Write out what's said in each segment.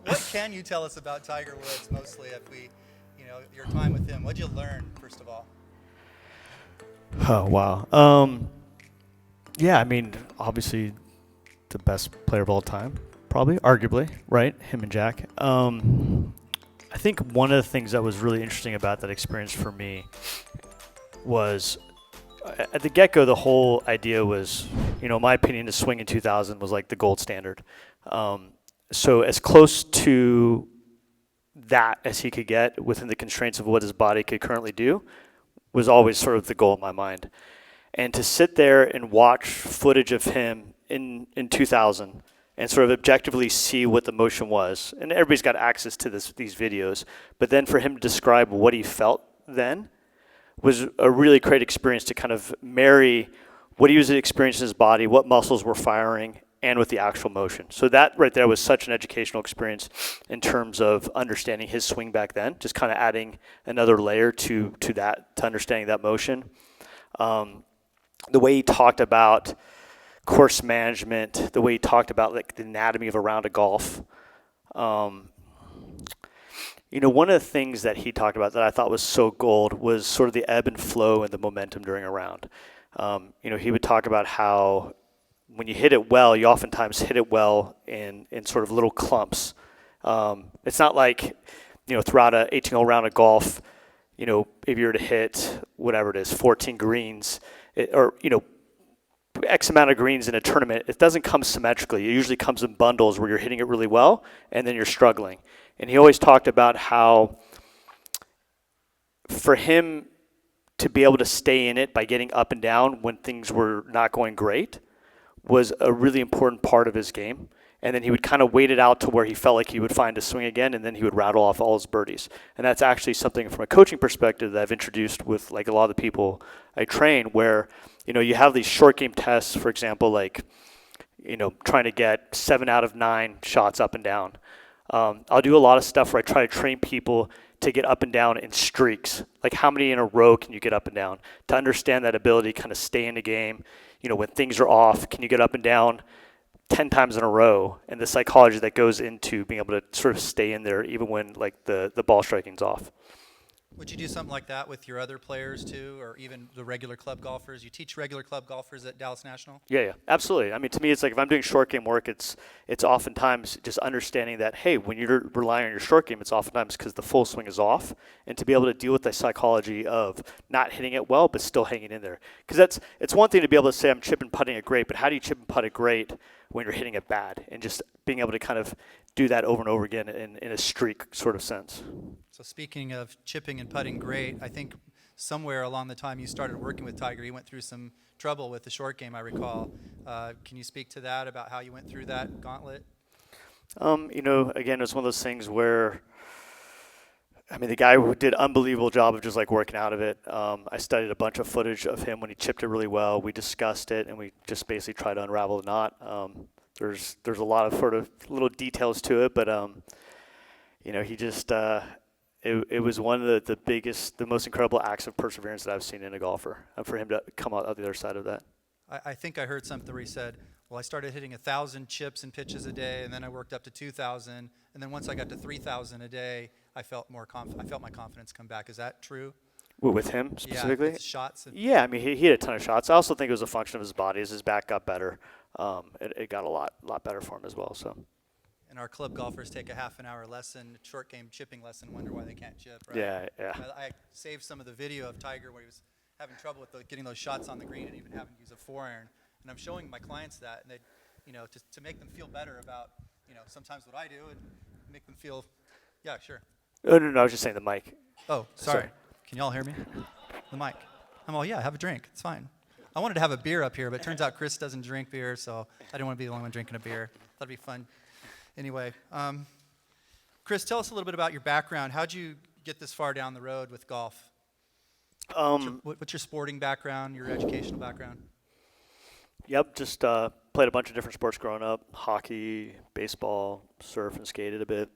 What can you tell us about Tiger Woods, mostly, if we, your time with him? What'd you learn, first of all? Oh, wow. Yeah, I mean, obviously the best player of all time, probably, arguably, right? Him and Jack. I think one of the things that was really interesting about that experience for me was at the get-go, the whole idea was, in my opinion, the swing in 2000 was like the gold standard. So as close to that as he could get within the constraints of what his body could currently do was always sort of the goal in my mind. And to sit there and watch footage of him in 2000 and sort of objectively see what the motion was, and everybody's got access to these videos, but then for him to describe what he felt then was a really great experience to kind of marry what he was experiencing in his body, what muscles were firing, and with the actual motion. So that right there was such an educational experience in terms of understanding his swing back then, just kind of adding another layer to that, to understanding that motion. The way he talked about course management, the way he talked about like the anatomy of a round of golf. One of the things that he talked about that I thought was so gold was sort of the ebb and flow and the momentum during a round. He would talk about how when you hit it well, you oftentimes hit it well in sort of little clumps. It's not like, throughout an 18-hole round of golf, if you were to hit whatever it is, 14 greens, or X amount of greens in a tournament, it doesn't come symmetrically. It usually comes in bundles where you're hitting it really well and then you're struggling. And he always talked about how for him to be able to stay in it by getting up and down when things were not going great was a really important part of his game. And then he would kind of wait it out to where he felt like he would find a swing again, and then he would rattle off all his birdies. And that's actually something from a coaching perspective that I've introduced with like a lot of the people I train, where you have these short game tests, for example, like trying to get 7 out of 9 shots up and down. I'll do a lot of stuff where I try to train people to get up and down in streaks. Like how many in a row can you get up and down? To understand that ability to kind of stay in the game. When things are off, can you get up and down 10 times in a row, and the psychology that goes into being able to sort of stay in there even when like the ball striking's off. Would you do something like that with your other players too, or even the regular club golfers? You teach regular club golfers at Dallas National? Yeah, absolutely. I mean, to me, it's like if I'm doing short game work, it's oftentimes just understanding that, hey, when you're relying on your short game, it's oftentimes because the full swing is off, and to be able to deal with the psychology of not hitting it well but still hanging in there. Because it's one thing to be able to say I'm chip and putting it great, but how do you chip and putt it great when you're hitting it bad? And just being able to kind of do that over and over again in a streak sort of sense. So speaking of chipping and putting great, I think somewhere along the time you started working with Tiger, you went through some trouble with the short game, I recall. Can you speak to that, about how you went through that gauntlet? Again, it's one of those things where, I mean, the guy who did an unbelievable job of just like working out of it. I studied a bunch of footage of him when he chipped it really well. We discussed it, and we just basically tried to unravel the knot. There's a lot of sort of little details to it, but he just it was one of the biggest, the most incredible acts of perseverance that I've seen in a golfer. For him to come out the other side of that. I think I heard something where he said, well, I started hitting 1,000 chips and pitches a day, and then I worked up to 2,000, and then once I got to 3,000 a day, I felt more I felt my confidence come back. Is that true? With him specifically? Yeah, shots. Yeah, I mean, he had a ton of shots. I also think it was a function of his body. As his back got better, it got a lot better for him as well. So. And our club golfers take a half an hour lesson, short game chipping lesson, wonder why they can't chip, right? Yeah. I saved some of the video of Tiger where he was having trouble with getting those shots on the green and even having to use a 4-iron. And I'm showing my clients that, and they, to make them feel better about, sometimes what I do and make them feel, yeah, sure. Oh, no, I was just saying the mic. Oh, sorry. Can y'all hear me? The mic. I'm all, yeah, have a drink. It's fine. I wanted to have a beer up here, but it turns out Chris doesn't drink beer, so I didn't want to be the only one drinking a beer. That'd be fun. Anyway, Chris, tell us a little bit about your background. How'd you get this far down the road with golf? What's your sporting background, your educational background? Yep, just played a bunch of different sports growing up. Hockey, baseball, surf, and skated a bit.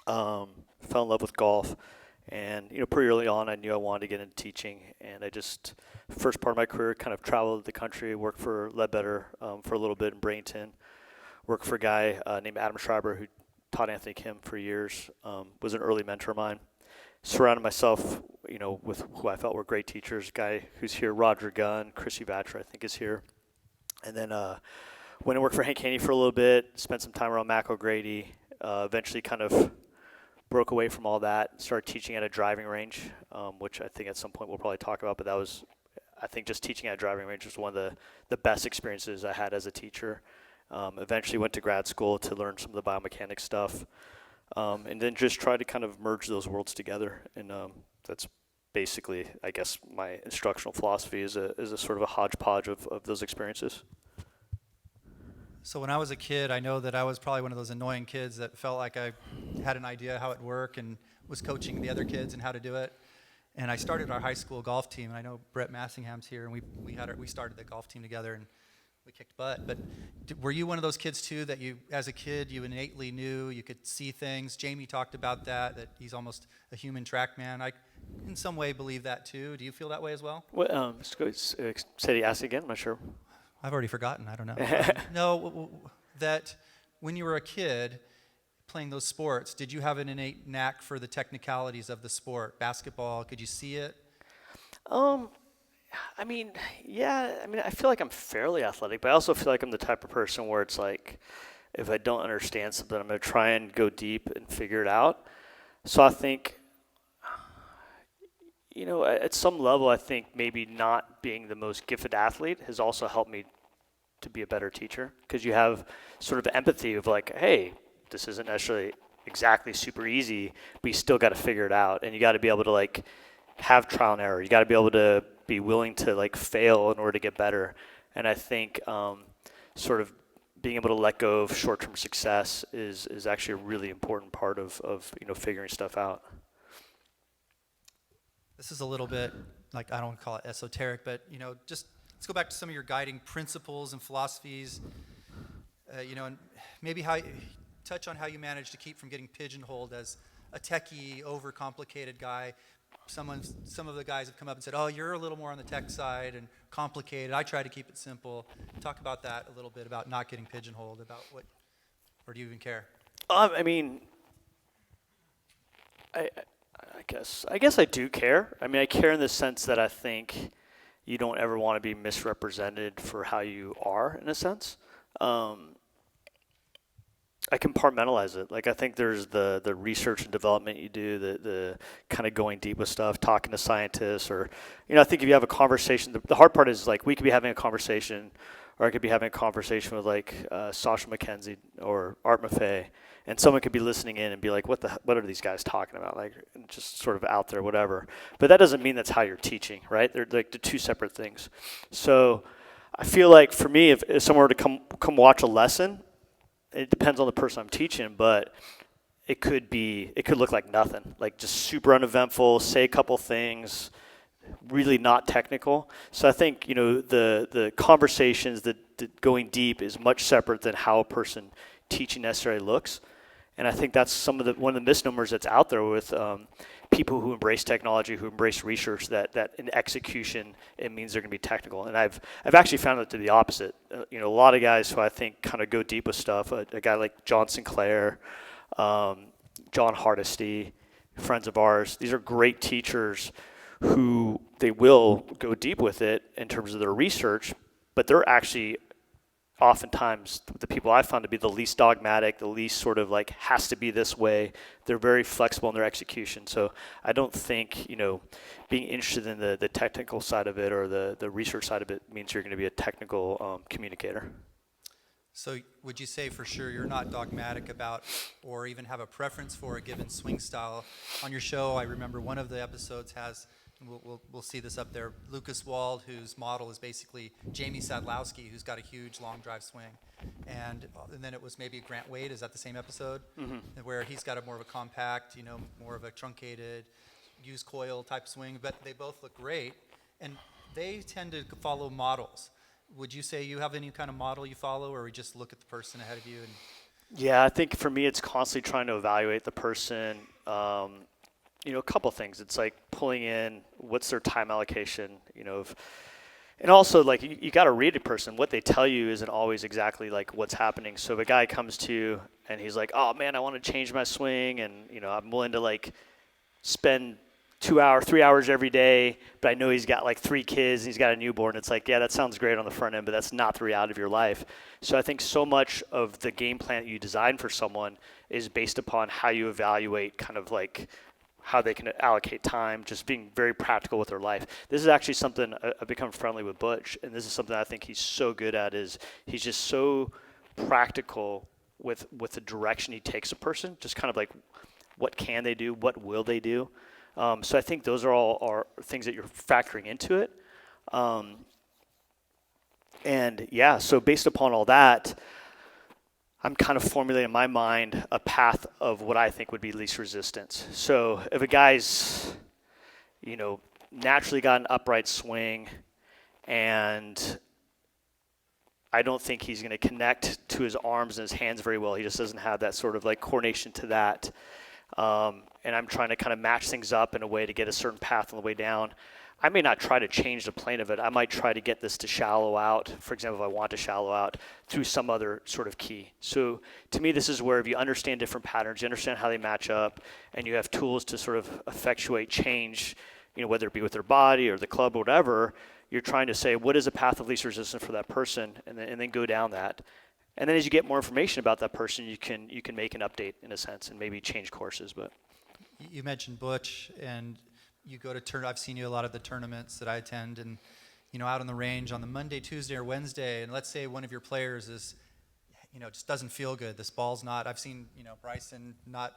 Fell in love with golf. And, pretty early on, I knew I wanted to get into teaching. And I just, first part of my career, kind of traveled the country, worked for Ledbetter for a little bit in Bradenton. Worked for a guy named Adam Schreiber who taught Anthony Kim for years, was an early mentor of mine. Surrounded myself, with who I felt were great teachers. Guy who's here, Roger Gunn, Chrissy Batcher, I think is here. And then went and worked for Hank Haney for a little bit, spent some time around Mac O'Grady, eventually kind of broke away from all that, started teaching at a driving range, which I think at some point we'll probably talk about, but that was, I think just teaching at a driving range was one of the best experiences I had as a teacher. Eventually went to grad school to learn some of the biomechanics stuff, and then just try to kind of merge those worlds together. And that's basically, I guess, my instructional philosophy is a sort of a hodgepodge of those experiences. So when I was a kid, I know that I was probably one of those annoying kids that felt like I had an idea how it worked and was coaching the other kids and how to do it. And I started our high school golf team. And I know Brett Massingham's here, and we started the golf team together, and we kicked butt. But were you one of those kids too that you, as a kid, you innately knew you could see things? Jamie talked about that he's almost a human track man. I, in some way, believe that too. Do you feel that way as well? Well, say ask again. I'm not sure. I've already forgotten. I don't know. No, that when you were a kid playing those sports, did you have an innate knack for the technicalities of the sport? Basketball, could you see it? I mean, yeah. I mean, I feel like I'm fairly athletic, but I also feel like I'm the type of person where it's like, if I don't understand something, I'm going to try and go deep and figure it out. So I think, at some level, I think maybe not being the most gifted athlete has also helped me to be a better teacher, because you have sort of empathy of like, hey, this isn't necessarily exactly super easy, but you still got to figure it out, and you got to be able to like have trial and error. You got to be able to be willing to like fail in order to get better. And I think sort of being able to let go of short-term success is actually a really important part of figuring stuff out. This is a little bit, like, I don't want to call it esoteric, but, just let's go back to some of your guiding principles and philosophies, and maybe touch on how you manage to keep from getting pigeonholed as a techie, overcomplicated guy. Some of the guys have come up and said, oh, you're a little more on the tech side and complicated. I try to keep it simple. Talk about that a little bit, about not getting pigeonholed, about what, or do you even care? I mean, I guess I do care. I mean, I care in the sense that I think you don't ever want to be misrepresented for how you are, in a sense. I compartmentalize it. Like, I think there's the research and development you do, the kind of going deep with stuff, talking to scientists, or, I think if you have a conversation, the hard part is like we could be having a conversation, or I could be having a conversation with like Sasha McKenzie or Art Maffei, and someone could be listening in and be like, what are these guys talking about? Like, just sort of out there, whatever. But that doesn't mean that's how you're teaching, right? They're like the two separate things. So I feel like for me, if someone were to come watch a lesson, it depends on the person I'm teaching, but it could look like nothing, like just super uneventful, say a couple things, really not technical. So I think, the conversations, the going deep is much separate than how a person teaching necessarily looks. And I think that's one of the misnomers that's out there with people who embrace technology, who embrace research, that in execution it means they're going to be technical. And I've actually found it to be the opposite. A lot of guys who I think kind of go deep with stuff, a guy like John Sinclair, John Hardesty, friends of ours, these are great teachers who they will go deep with it in terms of their research, but they're actually oftentimes the people I found to be the least dogmatic, the least sort of like has to be this way. They're very flexible in their execution. So I don't think, being interested in the technical side of it or the research side of it means you're going to be a technical communicator. So would you say for sure you're not dogmatic about or even have a preference for a given swing style? On your show, I remember one of the episodes has, and we'll see this up there, Lucas Wald, whose model is basically Jamie Sadlowski, who's got a huge long drive swing. And then it was maybe Grant Wade, is that the same episode? Mm-hmm. Where he's got more of a compact, more of a truncated, used coil type swing, but they both look great. And they tend to follow models. Would you say you have any kind of model you follow, or we just look at the person ahead of you? Yeah, I think for me it's constantly trying to evaluate the person. A couple things. It's like pulling in what's their time allocation. And also, like, you got to read a person. What they tell you isn't always exactly like what's happening. So if a guy comes to you and he's like, oh man, I want to change my swing, and I'm willing to like spend 2 hours, 3 hours every day, but I know he's got like 3 kids and he's got a newborn. It's like, yeah, that sounds great on the front end, but that's not the reality of your life. So I think so much of the game plan that you design for someone is based upon how you evaluate kind of like how they can allocate time, just being very practical with their life. This is actually something I've become friendly with Butch, and this is something I think he's so good at, is he's just so practical with the direction he takes a person, just kind of like what can they do, what will they do. So I think those are all are things that you're factoring into it. And yeah, so based upon all that, I'm kind of formulating in my mind a path of what I think would be least resistance. So if a guy's, naturally got an upright swing, and I don't think he's going to connect to his arms and his hands very well. He just doesn't have that sort of like coordination to that. And I'm trying to kind of match things up in a way to get a certain path on the way down. I may not try to change the plane of it. I might try to get this to shallow out, for example, if I want to shallow out, through some other sort of key. So to me, this is where if you understand different patterns, you understand how they match up, and you have tools to sort of effectuate change, whether it be with their body or the club or whatever, you're trying to say, what is a path of least resistance for that person, and then go down that. And then as you get more information about that person, you can make an update in a sense and maybe change courses. But You mentioned Butch, and you go to I've seen you a lot of the tournaments that I attend, and out on the range on the Monday, Tuesday, or Wednesday, and let's say one of your players is, just doesn't feel good. This ball's not. I've seen Bryson not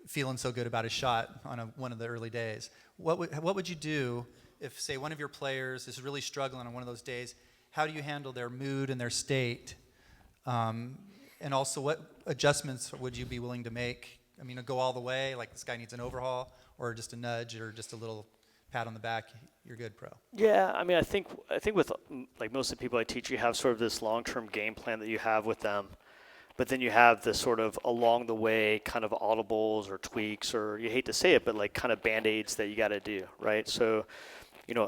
feeling so good about his shot on one of the early days. What would you do if, say, one of your players is really struggling on one of those days? How do you handle their mood and their state? And also, what adjustments would you be willing to make? I mean, go all the way, like this guy needs an overhaul, or just a nudge, or just a little pat on the back, you're good, pro? yeah, I mean, I think with like most of the people I teach, you have sort of this long-term game plan that you have with them, but then you have the sort of along the way kind of audibles or tweaks, or you hate to say it, but like kind of band-aids that you got to do, right? So,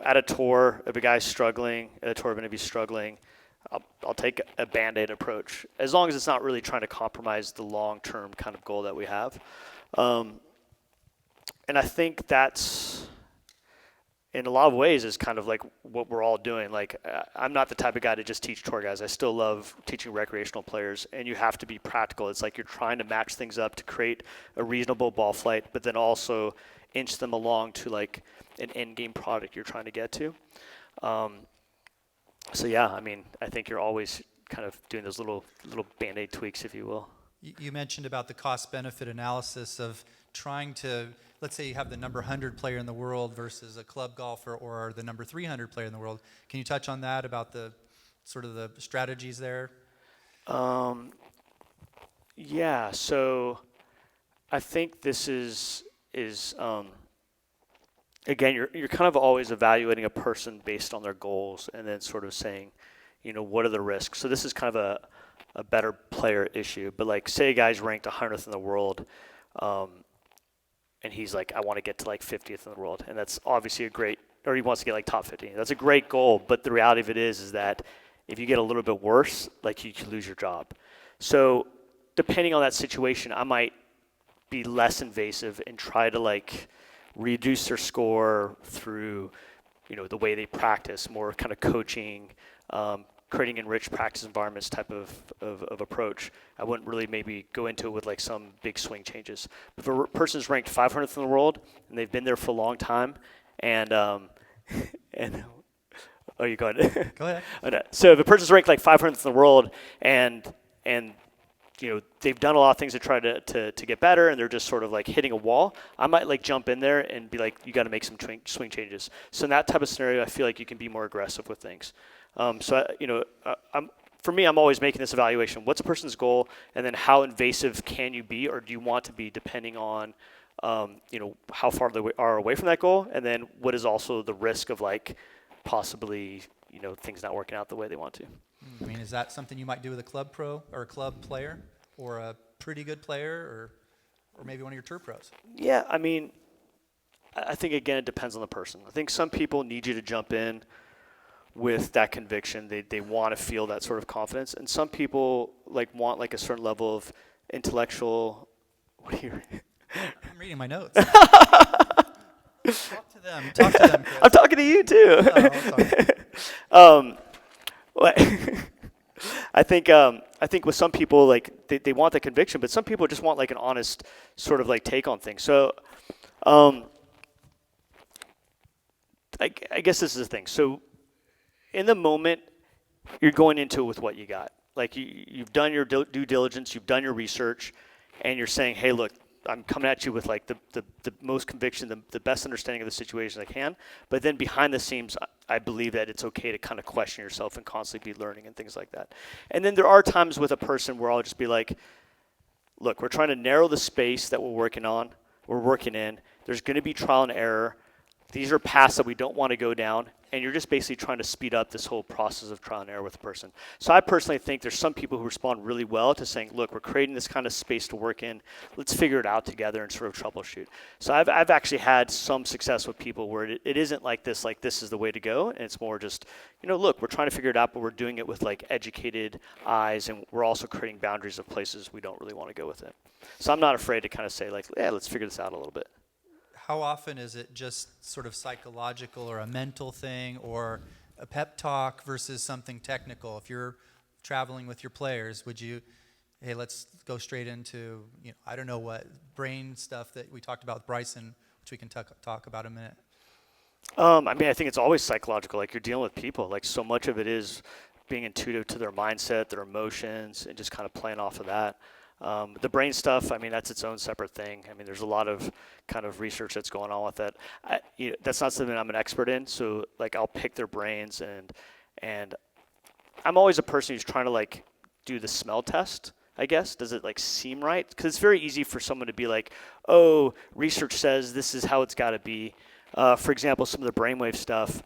at a tour, if a guy's struggling, at a tour, if he's struggling, I'll take a Band-Aid approach, as long as it's not really trying to compromise the long-term kind of goal that we have. And I think that's, in a lot of ways, is kind of like what we're all doing. Like, I'm not the type of guy to just teach tour guys. I still love teaching recreational players, and you have to be practical. It's like you're trying to match things up to create a reasonable ball flight, but then also inch them along to like an end game product you're trying to get to. So yeah, I mean, I think you're always kind of doing those little Band-Aid tweaks, if you will. You mentioned about the cost-benefit analysis of trying to, let's say you have the number 100 player in the world versus a club golfer or the number 300 player in the world. Can you touch on that, about the sort of the strategies there? Yeah, so I think this is again, you're kind of always evaluating a person based on their goals, and then sort of saying, what are the risks? So this is kind of a better player issue. But like, say a guy's ranked 100th in the world, and he's like, I want to get to like 50th in the world, and that's obviously or he wants to get like top 50. That's a great goal, but the reality of it is that if you get a little bit worse, like you could lose your job. So depending on that situation, I might be less invasive and try to like reduce their score through, the way they practice, more kind of coaching, creating enriched practice environments type of approach. I wouldn't really maybe go into it with like some big swing changes. If a person's ranked 500th in the world and they've been there for a long time, and and oh, you go ahead. Go ahead. Okay. So if a person's ranked like 500th in the world and they've done a lot of things to try to get better, and they're just sort of like hitting a wall, I might like jump in there and be like, you got to make some swing changes. So in that type of scenario, I feel like you can be more aggressive with things. For me, I'm always making this evaluation. What's a person's goal, and then how invasive can you be, or do you want to be, depending on how far they are away from that goal, and then what is also the risk of like possibly things not working out the way they want to. I mean, is that something you might do with a club pro or a club player or a pretty good player or maybe one of your tour pros? Yeah, I mean, I think, again, it depends on the person. I think some people need you to jump in with that conviction. They want to feel that sort of confidence. And some people like want like a certain level of intellectual. What are you? I'm reading my notes. Talk to them. Talk to them, Chris. I'm talking to you too. Oh, sorry. I think with some people like they want the conviction, but some people just want like an honest sort of like take on things. So I guess this is the thing. So in the moment, you're going into it with what you got. Like you've done your due diligence, you've done your research, and you're saying, hey, look, I'm coming at you with like the most conviction, the best understanding of the situation I can. But then behind the scenes, I believe that it's okay to kind of question yourself and constantly be learning and things like that. And then there are times with a person where I'll just be like, look, we're trying to narrow the space that we're working in. There's going to be trial and error. These are paths that we don't want to go down, and you're just basically trying to speed up this whole process of trial and error with a person. So I personally think there's some people who respond really well to saying, look, we're creating this kind of space to work in. Let's figure it out together and sort of troubleshoot. So I've actually had some success with people where it isn't like this is the way to go, and it's more just, look, we're trying to figure it out, but we're doing it with like educated eyes, and we're also creating boundaries of places we don't really want to go with it. So I'm not afraid to kind of say like, yeah, let's figure this out a little bit. How often is it just sort of psychological or a mental thing or a pep talk versus something technical? If you're traveling with your players, would you, hey, let's go straight into, I don't know what, brain stuff that we talked about with Bryson, which we can talk about in a minute? I think it's always psychological. Like you're dealing with people. Like so much of it is being intuitive to their mindset, their emotions, and just kind of playing off of that. The brain stuff, that's its own separate thing. There's a lot of kind of research that's going on with that. That's not something I'm an expert in, so like I'll pick their brains and I'm always a person who's trying to like do the smell test, I guess. Does it like seem right? Because it's very easy for someone to be like, oh, research says this is how it's got to be. For example, some of the brainwave stuff,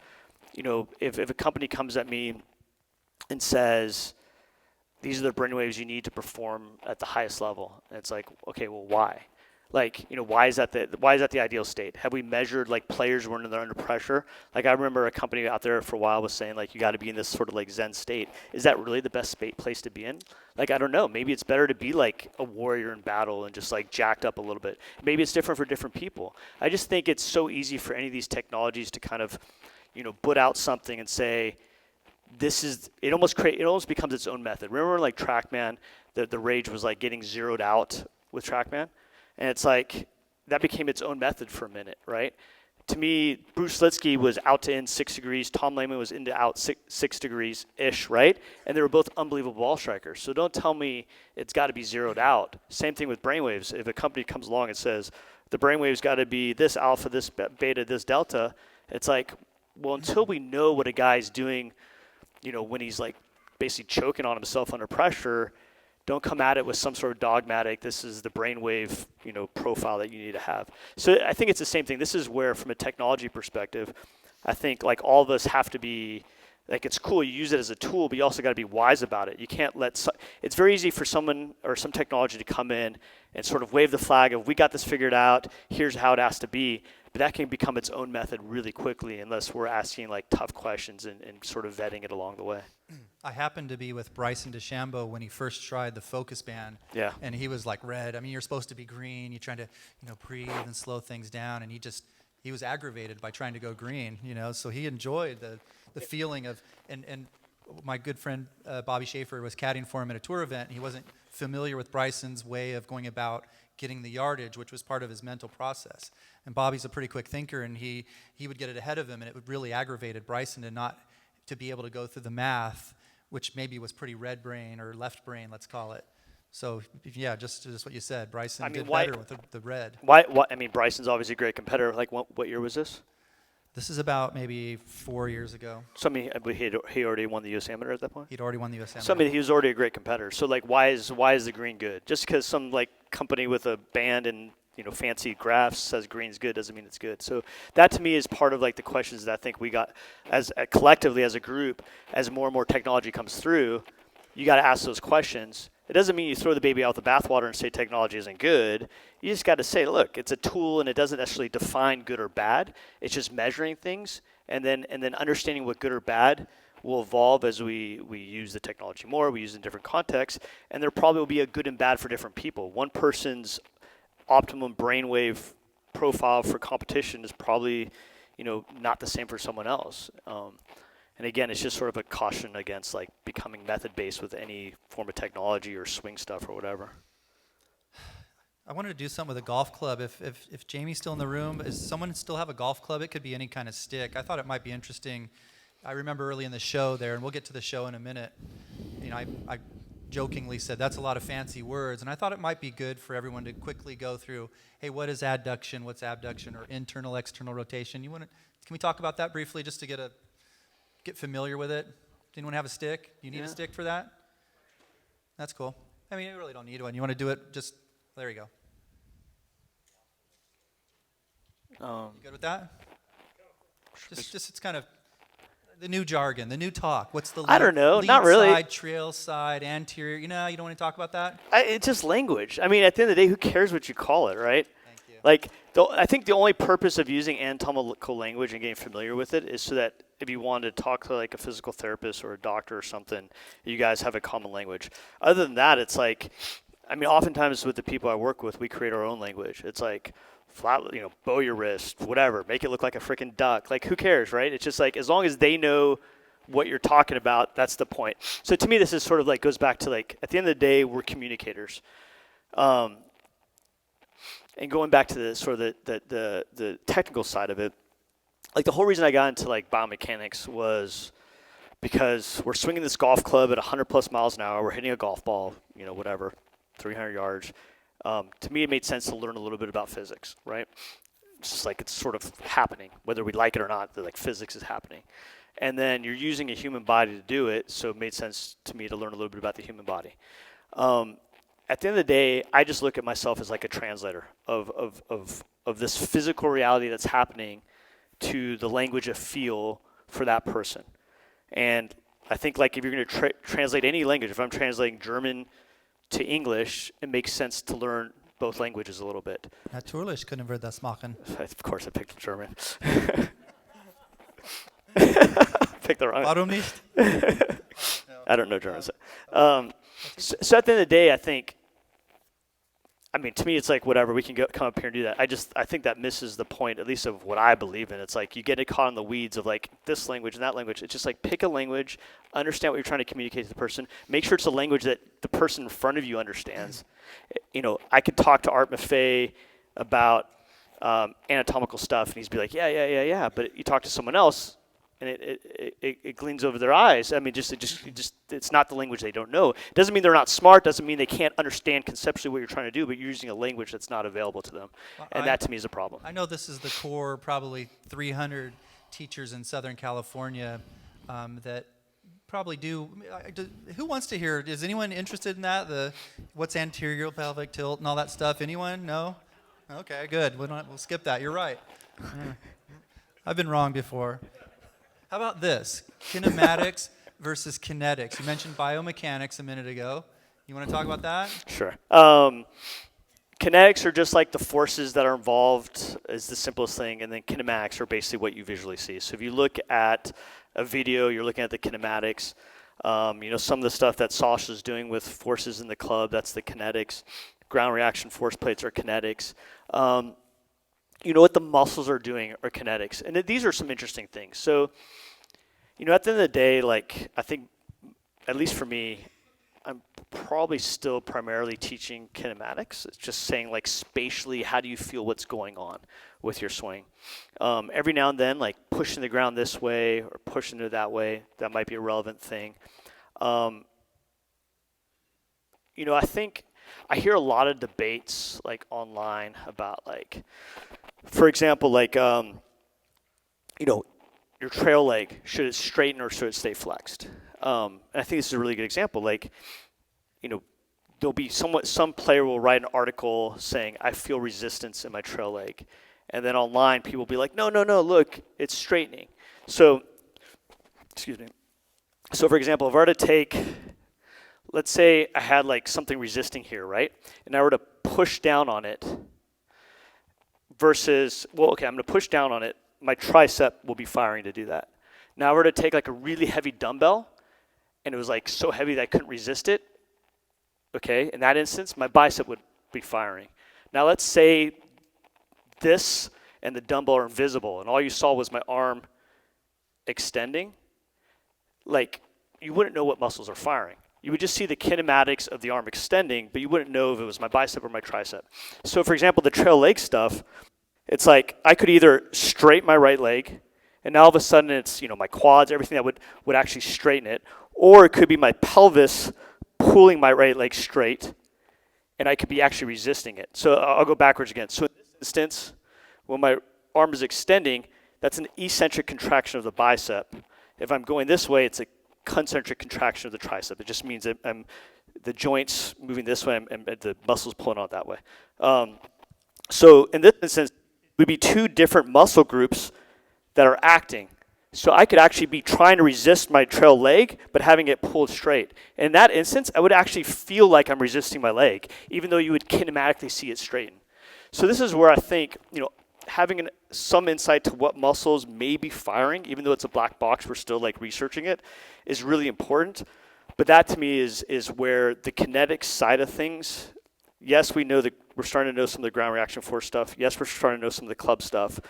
if a company comes at me and says, these are the brainwaves you need to perform at the highest level. And it's like, okay, well, why? Like, why is that the ideal state? Have we measured like players when they're under pressure? Like I remember a company out there for a while was saying like, you got to be in this sort of like Zen state. Is that really the best place to be in? Like, I don't know. Maybe it's better to be like a warrior in battle and just like jacked up a little bit. Maybe it's different for different people. I just think it's so easy for any of these technologies to kind of, put out something and say, it almost becomes its own method. Remember like TrackMan, the rage was like getting zeroed out with TrackMan? And it's like, that became its own method for a minute, right? To me, Bruce Litsky was out to in 6 degrees, Tom Lehman was in to out 6 degrees-ish, right? And they were both unbelievable ball strikers. So don't tell me it's got to be zeroed out. Same thing with brainwaves. If a company comes along and says, the brainwave's got to be this alpha, this beta, this delta, it's like, well, until we know what a guy's doing, when he's like basically choking on himself under pressure, don't come at it with some sort of dogmatic, this is the brainwave, profile that you need to have. So I think it's the same thing. This is where, from a technology perspective, I think like all of us have to be, like it's cool, you use it as a tool, but you also got to be wise about it. You can't it's very easy for someone or some technology to come in and sort of wave the flag of, we got this figured out, here's how it has to be. But that can become its own method really quickly unless we're asking like tough questions and sort of vetting it along the way. I happened to be with Bryson DeChambeau when he first tried the focus band. Yeah. And he was like red. You're supposed to be green. You're trying to, breathe and slow things down. And he was aggravated by trying to go green, So he enjoyed the feeling of, and my good friend Bobby Schaefer was caddying for him at a tour event. And he wasn't familiar with Bryson's way of going about getting the yardage, which was part of his mental process. And Bobby's a pretty quick thinker, and he would get it ahead of him, and it would really aggravated Bryson to be able to go through the math, which maybe was pretty red brain or left brain, let's call it. So yeah, just what you said, Bryson did better with the red. Why? Bryson's obviously a great competitor. Like what year was this? This is about maybe 4 years ago. So he already won the U.S. Amateur at that point? He'd already won the U.S. Amateur. So he was already a great competitor. So like why is the green good? Just because some like company with a band and fancy graphs says green's good doesn't mean it's good. So that to me is part of like the questions that I think we got as collectively as a group, as more and more technology comes through, you got to ask those questions. It doesn't mean you throw the baby out with the bathwater and say technology isn't good. You just got to say, look, it's a tool and it doesn't necessarily define good or bad. It's just measuring things. and then understanding what good or bad will evolve as we use the technology more, we use it in different contexts, and there probably will be a good and bad for different people. One person's optimum brainwave profile for competition is probably, not the same for someone else. And again, it's just sort of a caution against like becoming method-based with any form of technology or swing stuff or whatever. I wanted to do something with a golf club. If Jamie's still in the room, does someone still have a golf club? It could be any kind of stick. I thought it might be interesting. I remember early in the show there, and we'll get to the show in a minute, I jokingly said that's a lot of fancy words, and I thought it might be good for everyone to quickly go through, hey, what is adduction, what's abduction, or internal, external rotation? Can we talk about that briefly just to get familiar with it? Does anyone have a stick? You need a stick for that? That's cool. I mean, you really don't need one. You want to do it, there you go. You good with that? Just it's kind of the new jargon, the new talk. What's the I don't know, lead not really. side, trail side, anterior? You don't want to talk about that? It's just language. I mean, at the end of the day, who cares what you call it, right? Thank you. Like, I think the only purpose of using anatomical language and getting familiar with it is so that if you wanted to talk to like a physical therapist or a doctor or something, you guys have a common language. Other than that, it's like, oftentimes with the people I work with, we create our own language. It's like, flat, bow your wrist, whatever, make it look like a freaking duck. Like, who cares, right? It's just like, as long as they know what you're talking about, that's the point. So to me, this is sort of like, goes back to like, at the end of the day, we're communicators. And going back to the sort of the technical side of it, like the whole reason I got into like biomechanics was because we're swinging this golf club at 100 plus miles an hour, we're hitting a golf ball, whatever, 300 yards. To me, it made sense to learn a little bit about physics, right? It's just like it's sort of happening, whether we like it or not. Like physics is happening, and then you're using a human body to do it. So it made sense to me to learn a little bit about the human body. At the end of the day, I just look at myself as like a translator of this physical reality that's happening to the language of feel for that person. And I think like if you're going to translate any language, if I'm translating German to English, it makes sense to learn both languages a little bit. Natürlich können wir das machen. Of course, I picked German. Picked the wrong. Warum nicht? I don't know German. So at the end of the day, I think, to me, it's like whatever, we can come up here and do that. I think that misses the point, at least of what I believe in. It's like you get caught in the weeds of like this language and that language. It's just like pick a language, understand what you're trying to communicate to the person, make sure it's a language that the person in front of you understands. I could talk to Art Maffei about anatomical stuff, and he's be like, yeah. But you talk to someone else, and it gleams over their eyes. It's not the language they don't know. It doesn't mean they're not smart. Doesn't mean they can't understand conceptually what you're trying to do. But you're using a language that's not available to them, and that to me is a problem. I know this is the core, probably 300 teachers in Southern California that probably do. Who wants to hear? Is anyone interested in that? What's anterior pelvic tilt and all that stuff? Anyone? No. Okay, good. We'll skip that. You're right. I've been wrong before. How about this? Kinematics versus kinetics. You mentioned biomechanics a minute ago. You want to talk about that? Sure. Kinetics are just like the forces that are involved is the simplest thing, and then kinematics are basically what you visually see. So if you look at a video, you're looking at the kinematics. Some of the stuff that Sasha's doing with forces in the club, that's the kinetics. Ground reaction force plates are kinetics. What the muscles are doing are kinetics. And these are some interesting things. So, at the end of the day, like, I think, at least for me, I'm probably still primarily teaching kinematics. It's just saying, like, spatially, how do you feel what's going on with your swing? Every now and then, like, pushing the ground this way or pushing it that way, that might be a relevant thing. I think I hear a lot of debates, like, online about, like, for example, like, your trail leg, should it straighten or should it stay flexed? And I think this is a really good example. Like, there'll be some player will write an article saying, I feel resistance in my trail leg. And then online, people will be like, no, look, it's straightening. So, excuse me. So, for example, if I were to take, let's say I had like something resisting here, right? And I were to push down on it versus, I'm going to push down on it my tricep will be firing to do that. Now, if I were to take like a really heavy dumbbell, and it was like so heavy that I couldn't resist it, okay, in that instance, my bicep would be firing. Now, let's say this and the dumbbell are invisible, and all you saw was my arm extending. Like, you wouldn't know what muscles are firing. You would just see the kinematics of the arm extending, but you wouldn't know if it was my bicep or my tricep. So, for example, the trail leg stuff, it's like I could either straighten my right leg, and now all of a sudden it's, you know, my quads, everything that would actually straighten it, or it could be my pelvis pulling my right leg straight, and I could be actually resisting it. So I'll go backwards again. So in this instance, when my arm is extending, that's an eccentric contraction of the bicep. If I'm going this way, it's a concentric contraction of the tricep. It just means that the joints moving this way and the muscles pulling out that way. So in this instance, it would be two different muscle groups that are acting. So I could actually be trying to resist my trail leg, but having it pulled straight. In that instance, I would actually feel like I'm resisting my leg, even though you would kinematically see it straighten. So this is where I think, you know, having some insight to what muscles may be firing, even though it's a black box, we're still like researching it, is really important. But that to me is where the kinetic side of things, yes, we know that we're starting to know some of the ground reaction force stuff. Yes, we're starting to know some of the club stuff.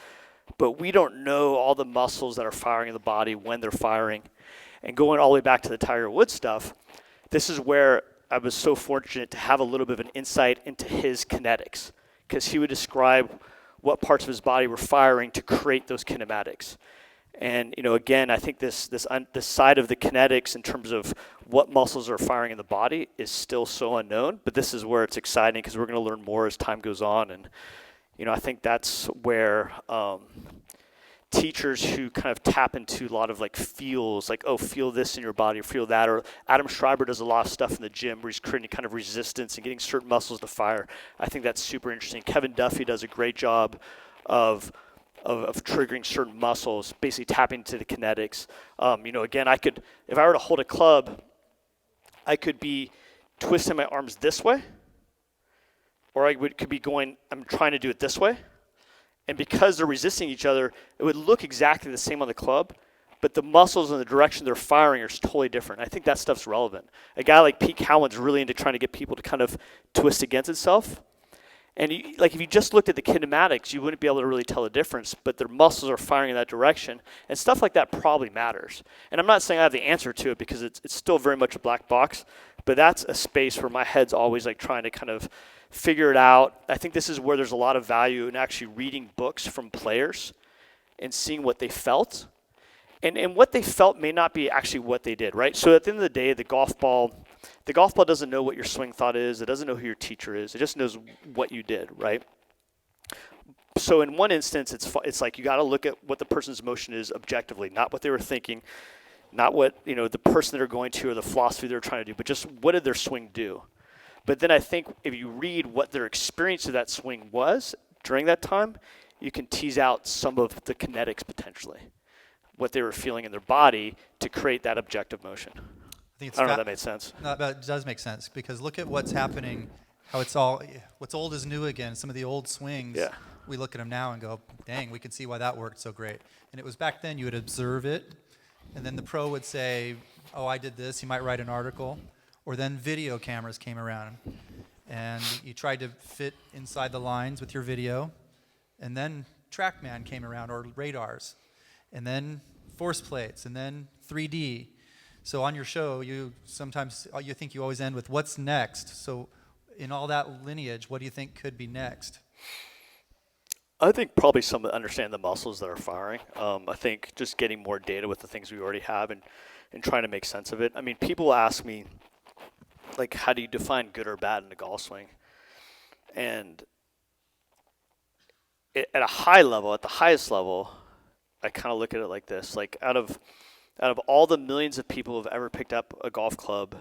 But we don't know all the muscles that are firing in the body when they're firing. And going all the way back to the Tiger Woods stuff, this is where I was so fortunate to have a little bit of an insight into his kinetics, because he would describe what parts of his body were firing to create those kinematics. And, you know, again, I think this side of the kinetics in terms of what muscles are firing in the body is still so unknown, but this is where it's exciting because we're going to learn more as time goes on. And, you know, I think that's where teachers who kind of tap into a lot of like feels, like, oh, feel this in your body, or feel that, or Adam Schreiber does a lot of stuff in the gym where he's creating kind of resistance and getting certain muscles to fire. I think that's super interesting. Kevin Duffy does a great job of triggering certain muscles, basically tapping into the kinetics. You know, again, if I were to hold a club, I could be twisting my arms this way, or could be going, I'm trying to do it this way. And because they're resisting each other, it would look exactly the same on the club, but the muscles and the direction they're firing are totally different. I think that stuff's relevant. A guy like Pete Cowan's really into trying to get people to kind of twist against itself. And if you just looked at the kinematics, you wouldn't be able to really tell the difference, but their muscles are firing in that direction, and stuff like that probably matters. And I'm not saying I have the answer to it because it's still very much a black box, but that's a space where my head's always like trying to kind of figure it out. I think this is where there's a lot of value in actually reading books from players and seeing what they felt. And what they felt may not be actually what they did, right? So at the end of the day, the golf ball doesn't know what your swing thought is. It doesn't know who your teacher is. It just knows what you did, right? So in one instance, it's like you got to look at what the person's motion is objectively, not what they were thinking, not what, you know, the person they're going to or the philosophy they're trying to do, but just what did their swing do? But then I think if you read what their experience of that swing was during that time, you can tease out some of the kinetics potentially, what they were feeling in their body to create that objective motion. I don't know if that made sense. No, but it does make sense because look at what's happening, how it's all, what's old is new again. Some of the old swings, yeah. We look at them now and go, dang, we can see why that worked so great. And it was back then you would observe it, and then the pro would say, oh, I did this. He might write an article. Or then video cameras came around, and you tried to fit inside the lines with your video, and then TrackMan came around, or radars, and then force plates, and then 3D. So on your show, you think you always end with what's next. So in all that lineage, what do you think could be next? I think probably understand the muscles that are firing. I think just getting more data with the things we already have and trying to make sense of it. I mean, people ask me, like, how do you define good or bad in a golf swing? And at a high level, at the highest level, I kind of look at it like this. Like, out of all the millions of people who have ever picked up a golf club,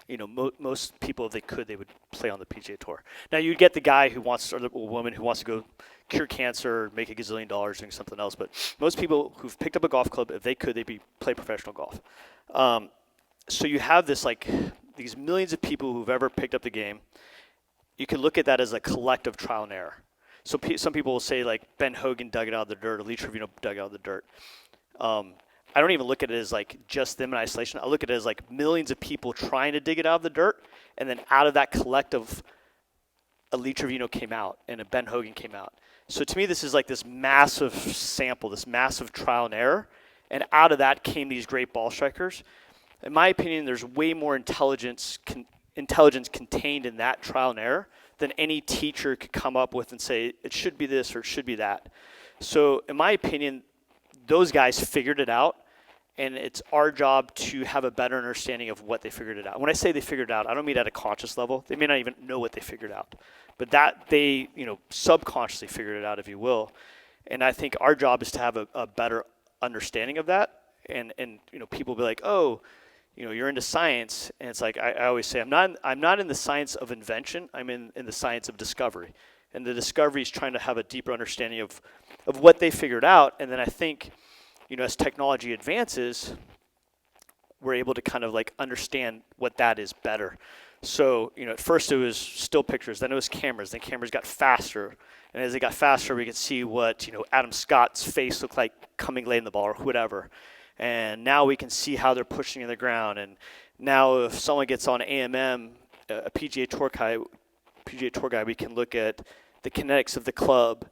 you know, most people, if they could, they would play on the PGA Tour. Now, you'd get the guy who wants, or the woman who wants to go cure cancer, make $1 gazillion doing something else. But most people who've picked up a golf club, if they could, they'd play professional golf. So you have this, like, these millions of people who've ever picked up the game. You can look at that as a collective trial and error. So some people will say like Ben Hogan dug it out of the dirt, or Lee Trevino dug it out of the dirt. I don't even look at it as like just them in isolation. I look at it as like millions of people trying to dig it out of the dirt, and then out of that collective, a Lee Trevino came out and a Ben Hogan came out. So to me, this is like this massive sample, this massive trial and error, and out of that came these great ball strikers. In my opinion, there's way more intelligence contained in that trial and error than any teacher could come up with and say, it should be this or it should be that. So in my opinion, those guys figured it out, and it's our job to have a better understanding of what they figured it out. When I say they figured it out, I don't mean at a conscious level. They may not even know what they figured out, but that they, subconsciously figured it out, if you will. And I think our job is to have a better understanding of that. And people will be like, oh, you're into science, and it's like I always say, I'm not in the science of invention. I'm in the science of discovery, and the discovery is trying to have a deeper understanding of what they figured out. And then I think, as technology advances, we're able to kind of like understand what that is better. So at first it was still pictures, then it was cameras, then cameras got faster, and as they got faster, we could see what Adam Scott's face looked like coming late in the ball or whatever. And now we can see how they're pushing in the ground. And now if someone gets on AMM, a PGA Tour guy, we can look at the kinetics of the club,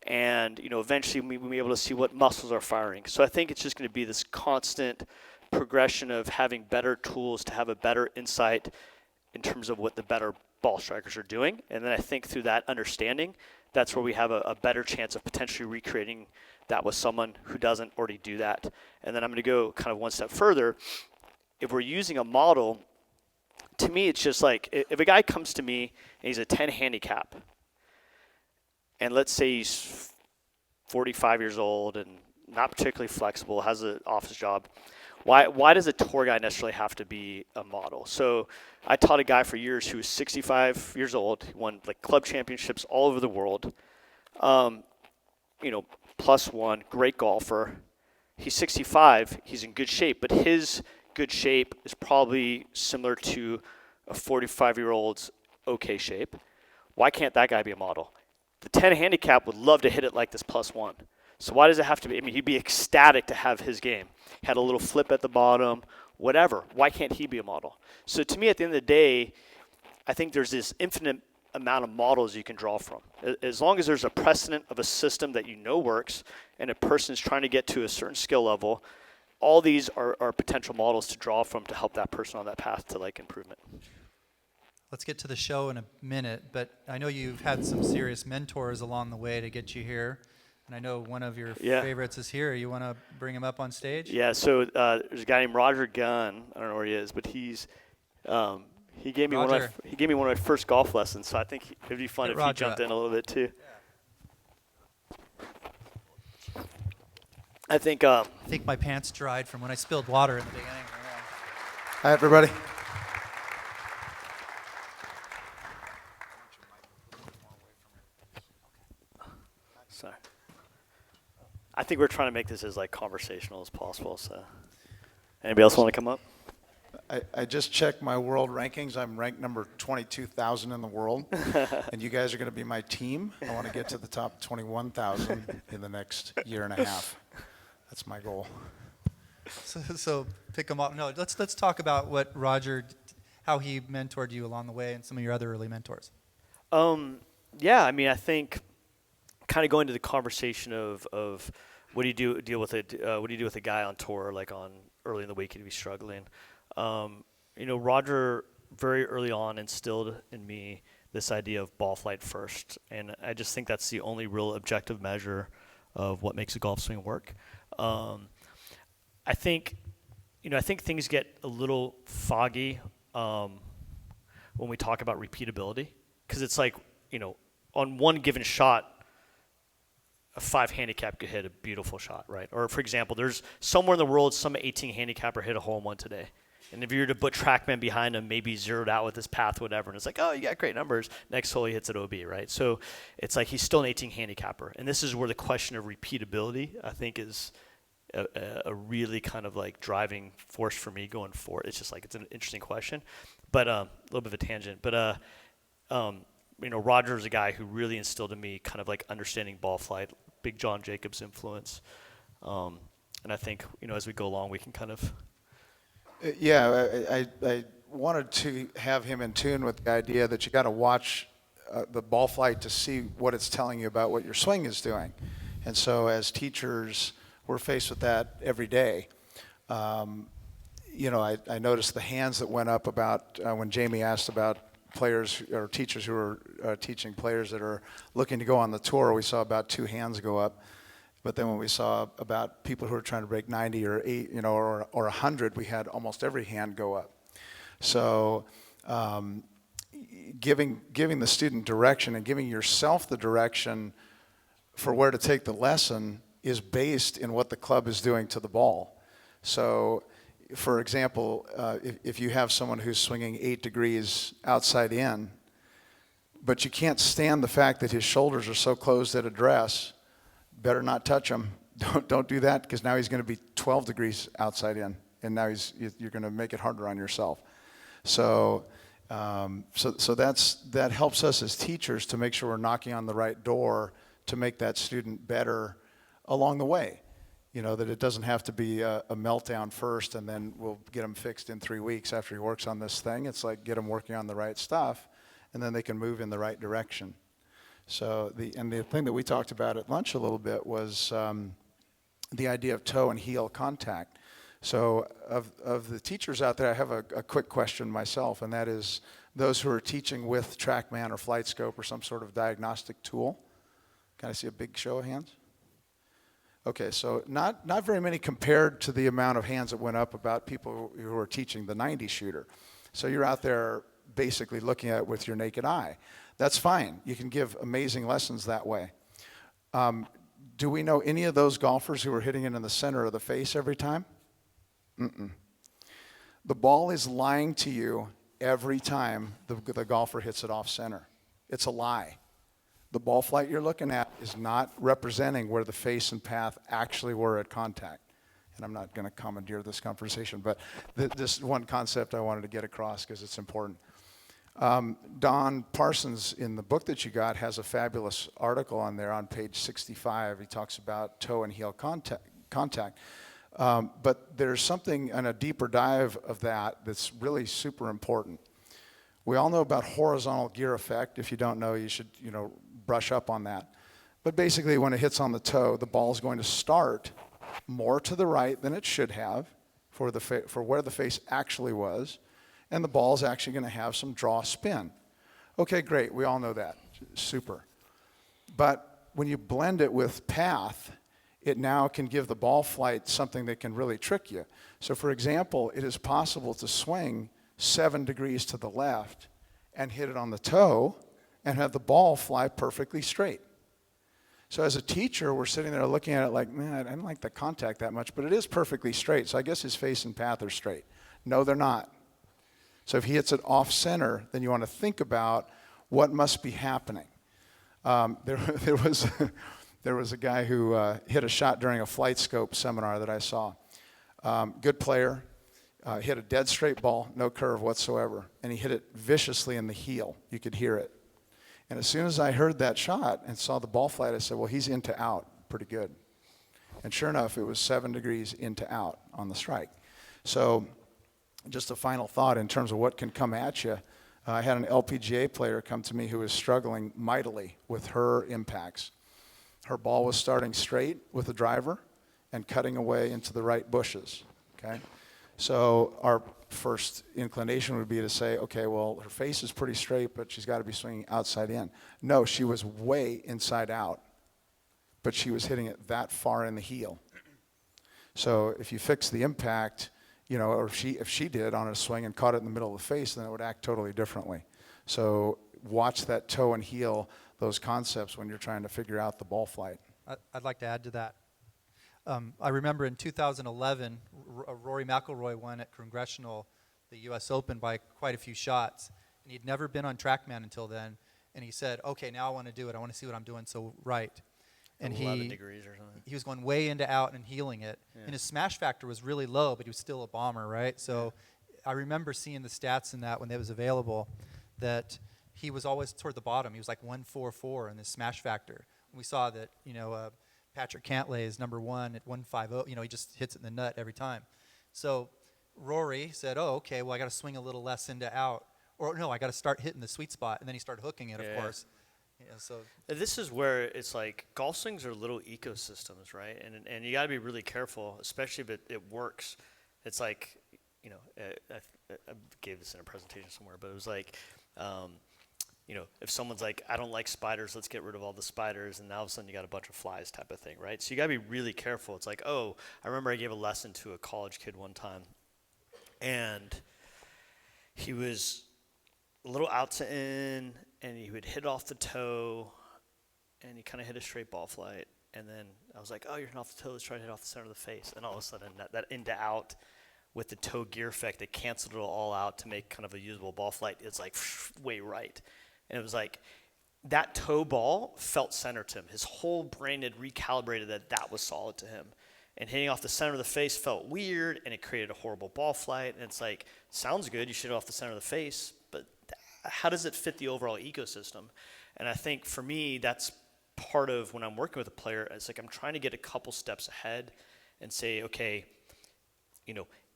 and eventually we'll be able to see what muscles are firing. So I think it's just going to be this constant progression of having better tools to have a better insight in terms of what the better ball strikers are doing. And then I think through that understanding, that's where we have a better chance of potentially recreating that with someone who doesn't already do that. And then I'm going to go kind of one step further. If we're using a model, to me it's just like, if a guy comes to me and he's a 10 handicap, and let's say he's 45 years old and not particularly flexible, has an office job, why does a tour guy necessarily have to be a model? So I taught a guy for years who was 65 years old, won like club championships all over the world, +1, great golfer. He's 65, he's in good shape, but his good shape is probably similar to a 45-year-old's okay shape. Why can't that guy be a model? The 10 handicap would love to hit it like this +1. So why does it have to be? I mean, he'd be ecstatic to have his game. Had a little flip at the bottom, whatever. Why can't he be a model? So to me, at the end of the day, I think there's this infinite amount of models you can draw from. As long as there's a precedent of a system that works, and a person's trying to get to a certain skill level, all these are potential models to draw from to help that person on that path to like improvement. Let's get to the show in a minute, but I know you've had some serious mentors along the way to get you here. And I know one of your favorites is here. You want to bring him up on stage? Yeah, so there's a guy named Roger Gunn. I don't know where he is, but he gave me one of my first golf lessons. So I think it'd be fun if he jumped in a little bit too. Yeah. I think my pants dried from when I spilled water in the beginning. Hi, everybody. Sorry. I think we're trying to make this as like conversational as possible. So, anybody else want to come up? I just checked my world rankings. I'm ranked number 22,000 in the world, and you guys are going to be my team. I want to get to the top 21,000 in the next year and a half. That's my goal. So pick him up. No, let's talk about what Roger, how he mentored you along the way, and some of your other early mentors. Yeah, I mean, I think kind of going to the conversation of what do you deal with a guy on tour, like on early in the week, he'd be struggling. Roger very early on instilled in me this idea of ball flight first, and I just think that's the only real objective measure of what makes a golf swing work. I think things get a little foggy when we talk about repeatability, because it's like, on one given shot, a 5 handicap could hit a beautiful shot, right? Or for example, there's somewhere in the world some 18 handicapper hit a hole-in-one today. And if you were to put TrackMan behind him, maybe zeroed out with his path, whatever, and it's like, oh, you got great numbers. Next hole he hits at OB, right? So it's like he's still an 18 handicapper. And this is where the question of repeatability, I think, is a really kind of like driving force for me going forward. It's just like, it's an interesting question, but a little bit of a tangent. But Roger's a guy who really instilled in me kind of like understanding ball flight, big John Jacobs influence. And I think, as we go along, we can kind of. I wanted to have him in tune with the idea that you got to watch the ball flight to see what it's telling you about what your swing is doing. And so as teachers, we're faced with that every day. I noticed the hands that went up about when Jamie asked about players or teachers who are teaching players that are looking to go on the tour. We saw about 2 hands go up. But then when we saw about people who are trying to break 90 or 8, or 100, we had almost every hand go up. So giving the student direction and giving yourself the direction for where to take the lesson is based in what the club is doing to the ball. So, for example, if you have someone who's swinging 8 degrees outside in, but you can't stand the fact that his shoulders are so closed at address, better not touch him. Don't do that, because now he's going to be 12 degrees outside in, and now you're going to make it harder on yourself. So that helps us as teachers to make sure we're knocking on the right door to make that student better along the way. That it doesn't have to be a meltdown first, and then we'll get him fixed in 3 weeks after he works on this thing. It's like get him working on the right stuff, and then they can move in the right direction. So the thing that we talked about at lunch a little bit was the idea of toe and heel contact. So of the teachers out there, I have a quick question myself, and that is those who are teaching with TrackMan or FlightScope or some sort of diagnostic tool. Can I see a big show of hands? Okay, so not very many compared to the amount of hands that went up about people who are teaching the 90 shooter. So you're out there basically looking at it with your naked eye. That's fine. You can give amazing lessons that way. Do we know any of those golfers who are hitting it in the center of the face every time? Mm-mm. The ball is lying to you every time the golfer hits it off center. It's a lie. The ball flight you're looking at is not representing where the face and path actually were at contact. And I'm not going to commandeer this conversation, but this one concept I wanted to get across because it's important. Don Parsons, in the book that you got, has a fabulous article on there on page 65. He talks about toe and heel contact. But there's something in a deeper dive of that's really super important. We all know about horizontal gear effect. If you don't know, you should brush up on that. But basically, when it hits on the toe, the ball is going to start more to the right than it should have for where the face actually was, and the ball is actually going to have some draw spin. Okay, great. We all know that. Super. But when you blend it with path, it now can give the ball flight something that can really trick you. So, for example, it is possible to swing 7 degrees to the left and hit it on the toe and have the ball fly perfectly straight. So as a teacher, we're sitting there looking at it like, man, I didn't like the contact that much, but it is perfectly straight. So I guess his face and path are straight. No, they're not. So if he hits it off center, then you want to think about what must be happening. There was a guy who hit a shot during a FlightScope seminar that I saw. Good player, hit a dead straight ball, no curve whatsoever, and he hit it viciously in the heel. You could hear it. And as soon as I heard that shot and saw the ball flight, I said, well, he's in to out pretty good. And sure enough, it was 7 degrees in to out on the strike. So just a final thought in terms of what can come at you. I had an LPGA player come to me who was struggling mightily with her impacts. Her ball was starting straight with the driver and cutting away into the right bushes, okay? So our first inclination would be to say, okay, well, her face is pretty straight, but she's got to be swinging outside in. No, she was way inside out, but she was hitting it that far in the heel. So if you fix the impact, or if she did on a swing and caught it in the middle of the face, then it would act totally differently. So watch that toe and heel, those concepts when you're trying to figure out the ball flight. I'd like to add to that. I remember in 2011, Rory McIlroy won at Congressional, the U.S. Open, by quite a few shots. And he'd never been on TrackMan until then. And he said, okay, now I want to do it. I want to see what I'm doing so right. And 11 degrees or something. He was going way into out and healing it. Yeah. And his smash factor was really low, but he was still a bomber, right? So I remember seeing the stats in that when it was available, that he was always toward the bottom. He was like 144 in the smash factor. We saw that, Patrick Cantlay is number 1 at 150. He just hits it in the nut every time. So Rory said, oh, okay, well, I got to swing a little less into out. Or no, I got to start hitting the sweet spot. And then he started hooking it, of course. So this is where it's like golf swings are little ecosystems, right? And you got to be really careful, especially if it works. It's like, I gave this in a presentation somewhere, but it was like, if someone's like, I don't like spiders, let's get rid of all the spiders, and now all of a sudden you got a bunch of flies type of thing, right? So you got to be really careful. It's like, I remember I gave a lesson to a college kid one time, and he was a little out to in, and he would hit off the toe, and he kind of hit a straight ball flight. And then I was like, you're hitting off the toe, let's try to hit off the center of the face. And all of a sudden, that into out with the toe gear effect, it canceled it all out to make kind of a usable ball flight. It's like way right. And it was like that toe ball felt center to him. His whole brain had recalibrated that was solid to him. And hitting off the center of the face felt weird, and it created a horrible ball flight. And it's like, sounds good, you should hit off the center of the face, but how does it fit the overall ecosystem? And I think for me, that's part of when I'm working with a player. It's like I'm trying to get a couple steps ahead and say, okay,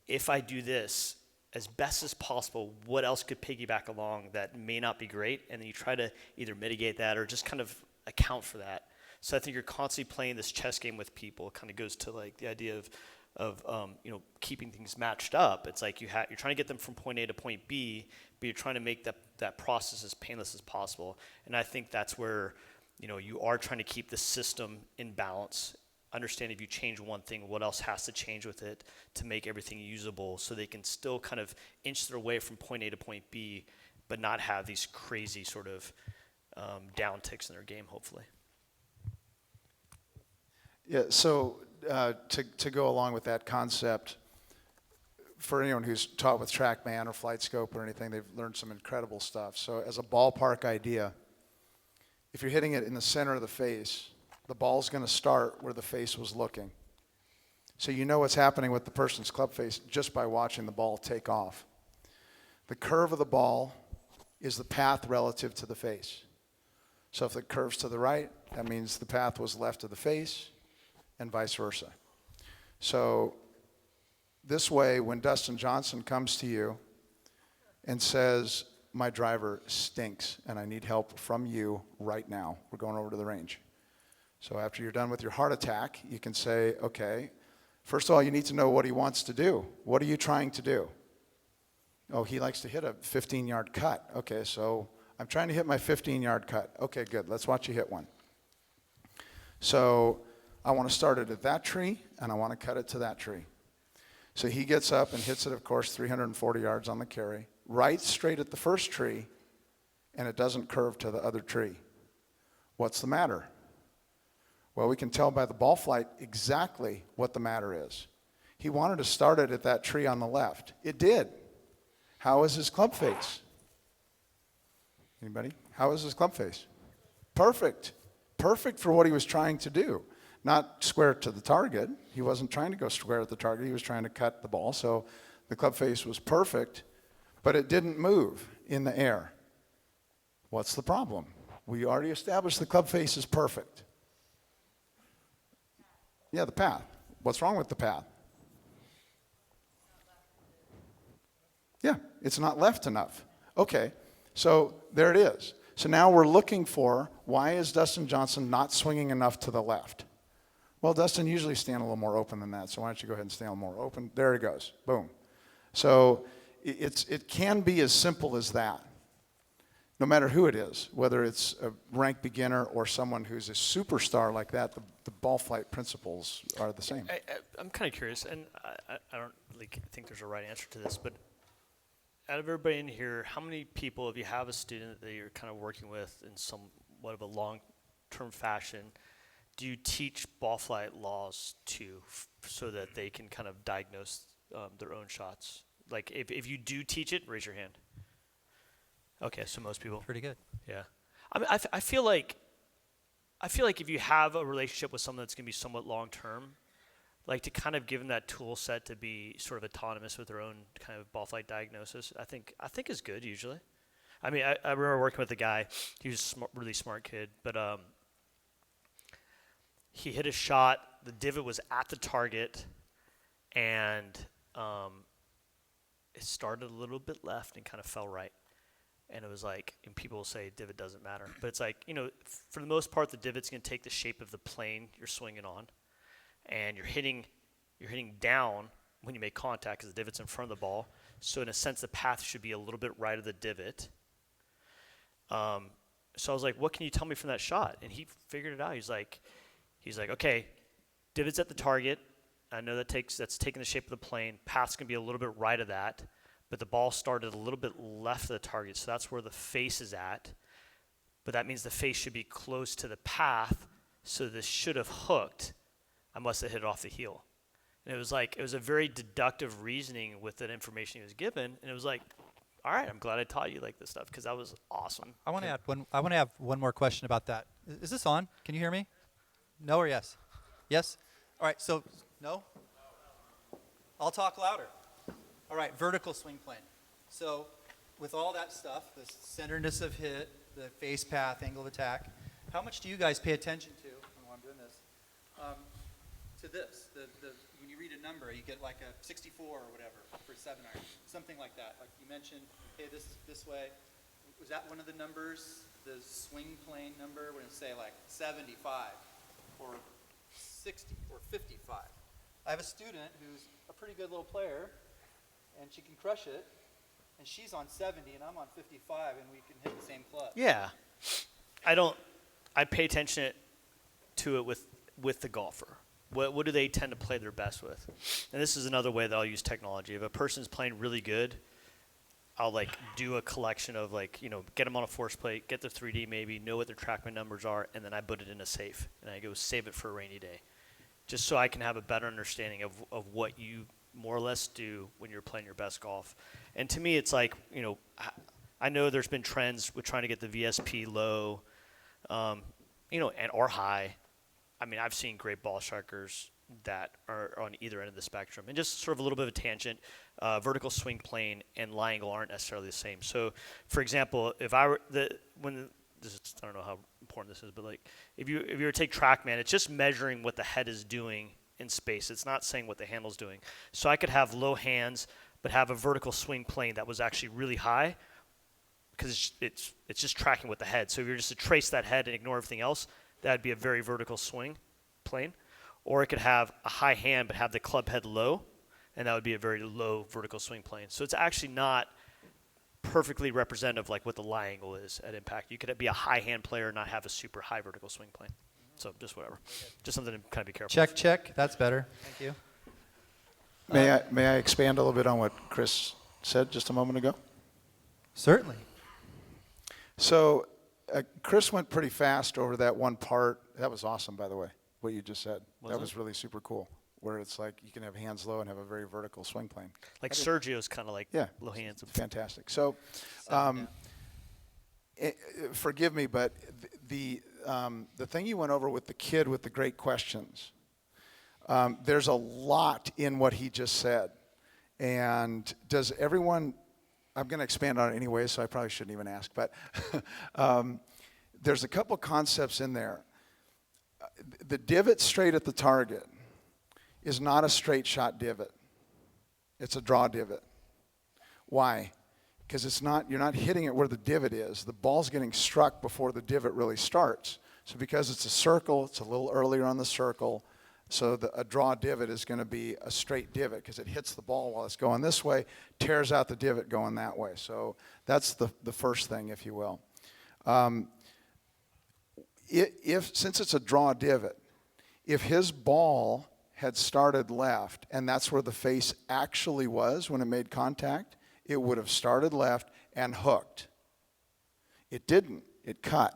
if I do this as best as possible, what else could piggyback along that may not be great? And then you try to either mitigate that or just kind of account for that. So I think you're constantly playing this chess game with people. It kind of goes to like the idea of keeping things matched up. It's like you're trying to get them from point A to point B, but you're trying to make that process as painless as possible. And I think that's where you are trying to keep the system in balance. Understand if you change one thing, what else has to change with it to make everything usable, so they can still kind of inch their way from point A to point B, but not have these crazy sort of downticks in their game, hopefully. Yeah, so to go along with that concept, for anyone who's taught with TrackMan or FlightScope or anything, they've learned some incredible stuff. So as a ballpark idea, if you're hitting it in the center of the face, the ball's going to start where the face was looking. So you know what's happening with the person's club face just by watching the ball take off. The curve of the ball is the path relative to the face. So if it curves to the right, that means the path was left of the face, and vice versa. So this way, when Dustin Johnson comes to you and says, my driver stinks and I need help from you right now, we're going over to the range. So after you're done with your heart attack, you can say, okay, first of all, you need to know what he wants to do. What are you trying to do? Oh, he likes to hit a 15-yard cut. Okay, so I'm trying to hit my 15-yard cut. Okay, good. Let's watch you hit one. So I want to start it at that tree, and I want to cut it to that tree. So he gets up and hits it, of course, 340 yards on the carry, right straight at the first tree, and it doesn't curve to the other tree. What's the matter? Well, we can tell by the ball flight exactly what the matter is. He wanted to start it at that tree on the left. It did. How is his club face? Anybody? How is his club face? Perfect. Perfect for what he was trying to do. Not square to the target. He wasn't trying to go square at the target. He was trying to cut the ball. So the club face was perfect, but it didn't move in the air. What's the problem? We already established the club face is perfect. Yeah, the path. What's wrong with the path? Yeah, it's not left enough. Okay, so there it is. So now we're looking for, why is Dustin Johnson not swinging enough to the left? Well, Dustin usually stand a little more open than that, so why don't you go ahead and stand a little more open? There it goes. Boom. So it can be as simple as that, no matter who it is, whether it's a ranked beginner or someone who's a superstar like that, the ball flight principles are the same. I'm kind of curious, and I don't really think there's a right answer to this, but out of everybody in here, how many people, if you have a student that you're kind of working with in somewhat of a long-term fashion, do you teach ball flight laws to so that they can kind of diagnose their own shots? Like, if you do teach it, raise your hand. Okay, so most people. Pretty good. Yeah. I mean, I feel like if you have a relationship with someone that's going to be somewhat long-term, like to kind of give them that tool set to be sort of autonomous with their own kind of ball flight diagnosis, I think is good usually. I mean, I remember working with a guy. He was a really smart kid, but he hit a shot. The divot was at the target, and it started a little bit left and kind of fell right. And it was like, and people will say divot doesn't matter, but it's like, for the most part, the divot's going to take the shape of the plane you're swinging on, and you're hitting down when you make contact because the divot's in front of the ball. So in a sense, the path should be a little bit right of the divot. So I was like, what can you tell me from that shot? And he figured it out. He's like, okay, divot's at the target. I know that's taking the shape of the plane. Path's going to be a little bit right of that, but the ball started a little bit left of the target, so that's where the face is at. But that means the face should be close to the path, so this should have hooked. I must have hit it off the heel. And it was a very deductive reasoning with that information he was given, and it was like, all right, I'm glad I taught you like this stuff because that was awesome. I want to have one more question about that. Is this on? Can you hear me? No or yes? Yes? All right, so no? I'll talk louder. All right, vertical swing plane. So with all that stuff, the centeredness of hit, the face path, angle of attack, how much do you guys pay attention to, while I'm doing this, to this? When you read a number, you get like a 64 or whatever for 7-iron, something like that. Like you mentioned, hey, this way. Was that one of the numbers, the swing plane number, when it say like 75 or 60 or 55? I have a student who's a pretty good little player, and she can crush it, and she's on 70, and I'm on 55, and we can hit the same club. Yeah. I pay attention to it with the golfer. What do they tend to play their best with? And this is another way that I'll use technology. If a person's playing really good, I'll do a collection of get them on a force plate, get their 3D maybe, know what their TrackMan numbers are, and then I put it in a safe, and I go save it for a rainy day, just so I can have a better understanding of what you more or less do when you're playing your best golf. And to me, it's like, I know there's been trends with trying to get the VSP low, or high. I mean, I've seen great ball strikers that are on either end of the spectrum. And just sort of a little bit of a tangent, vertical swing plane and lie angle aren't necessarily the same. So, for example, if I were I don't know how important this is, but if you were to take TrackMan, it's just measuring what the head is doing in space. It's not saying what the handle's doing. So I could have low hands, but have a vertical swing plane that was actually really high, because it's just tracking with the head. So if you're just to trace that head and ignore everything else, that would be a very vertical swing plane. Or it could have a high hand but have the club head low, and that would be a very low vertical swing plane. So it's actually not perfectly representative like what the lie angle is at impact. You could be a high hand player and not have a super high vertical swing plane. So just whatever. Just something to kind of be careful of. Check. That's better. Thank you. May I expand a little bit on what Chris said just a moment ago? Certainly. So Chris went pretty fast over that one part. That was awesome, by the way, what you just said. That was really super cool, where it's like you can have hands low and have a very vertical swing plane. Like Sergio's kind of low hands. Fantastic. So forgive me, but the thing you went over with the kid with the great questions, there's a lot in what he just said. And does everyone, I'm going to expand on it anyway, so I probably shouldn't even ask, but there's a couple concepts in there. The divot straight at the target is not a straight shot divot. It's a draw divot. Why? Because you're not hitting it where the divot is. The ball's getting struck before the divot really starts. So because it's a circle, it's a little earlier on the circle. So a draw divot is going to be a straight divot because it hits the ball while it's going this way, tears out the divot going that way. So that's the first thing, if you will. Since it's a draw divot, if his ball had started left, and that's where the face actually was when it made contact, it would have started left and hooked. It didn't. It cut.